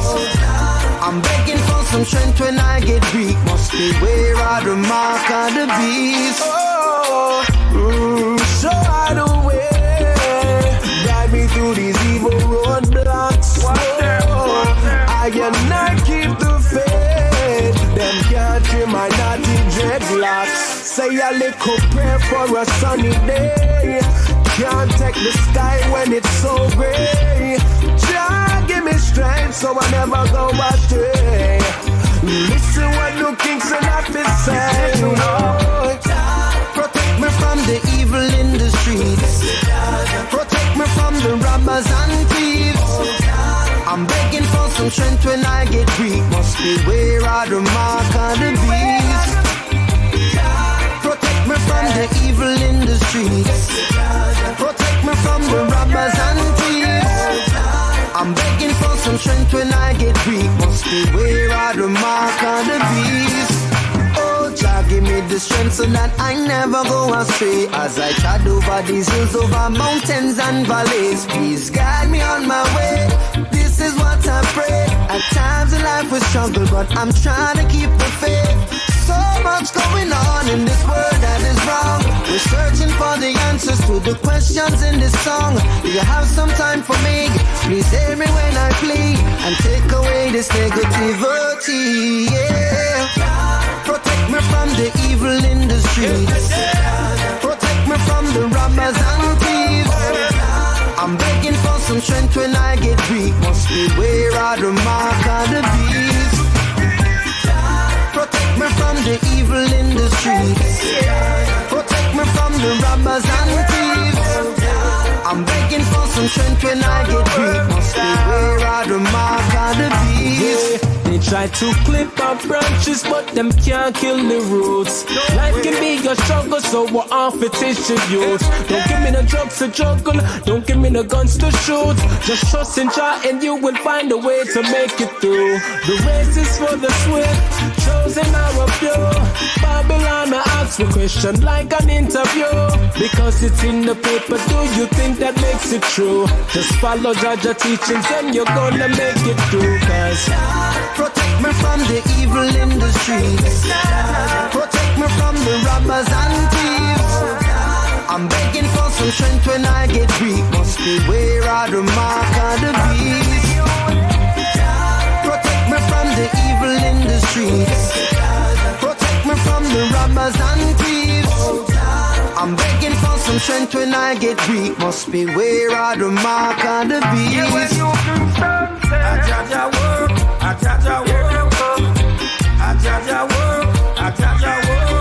I'm begging for some strength when I get weak. Must beware of the mark of the beast. Show out the way. Guide me through these evil say a little prayer for a sunny day. Can't take the sky when it's so gray. Jah give me strength so I never go astray. Listen what the kings and I say. Oh, protect me from the evil in the streets. Protect me from the robbers and thieves. I'm begging for some strength when I get weak. Must beware of the mark of the beast. Protect me from the evil in the streets. Protect me from the robbers and thieves. I'm begging for some strength when I get weak. Must beware of the mark of the beast. Oh, Jah, give me the strength so that I never go astray. As I trod over these hills, over mountains and valleys, please guide me on my way. This is what I pray. At times in life we struggle, but I'm trying to keep the faith. So much going on in this world that is wrong. We're searching for the answers to the questions in this song. Do you have some time for me? Please hear me when I plead and take away this negativity. Yeah. Protect me from the evil in the streets. Protect me from the robbers and thieves. I'm begging for some strength when I get weak. Must beware of the mark of the beast. Protect me from the evil in the streets. Protect me from the robbers and thieves. I'm begging for some strength when I get weak. Must beware of the mark of the beast. They try to clip our branches, but them can't kill the roots. Life can be a struggle, so we're off it is to use. Don't give me the drugs to juggle, don't give me the guns to shoot. Just trust in Jah and you will find a way to make it through. The race is for the swift, chosen are a few. Babylon, I ask a question like an interview. Because it's in the paper, do you think that makes it true? Just follow Jah teachings and you're gonna make it through. Cause protect me from the evil in the streets. Protect me from the robbers and thieves. I'm begging for some strength when I get weak. Must beware of the mark of the beast. Protect me from the evil in the streets. Protect me from the robbers and thieves. I'm begging for some strength when I get weak. Must beware of the mark of the beast. Jaja work, Jaja work, Jaja work, Jaja work.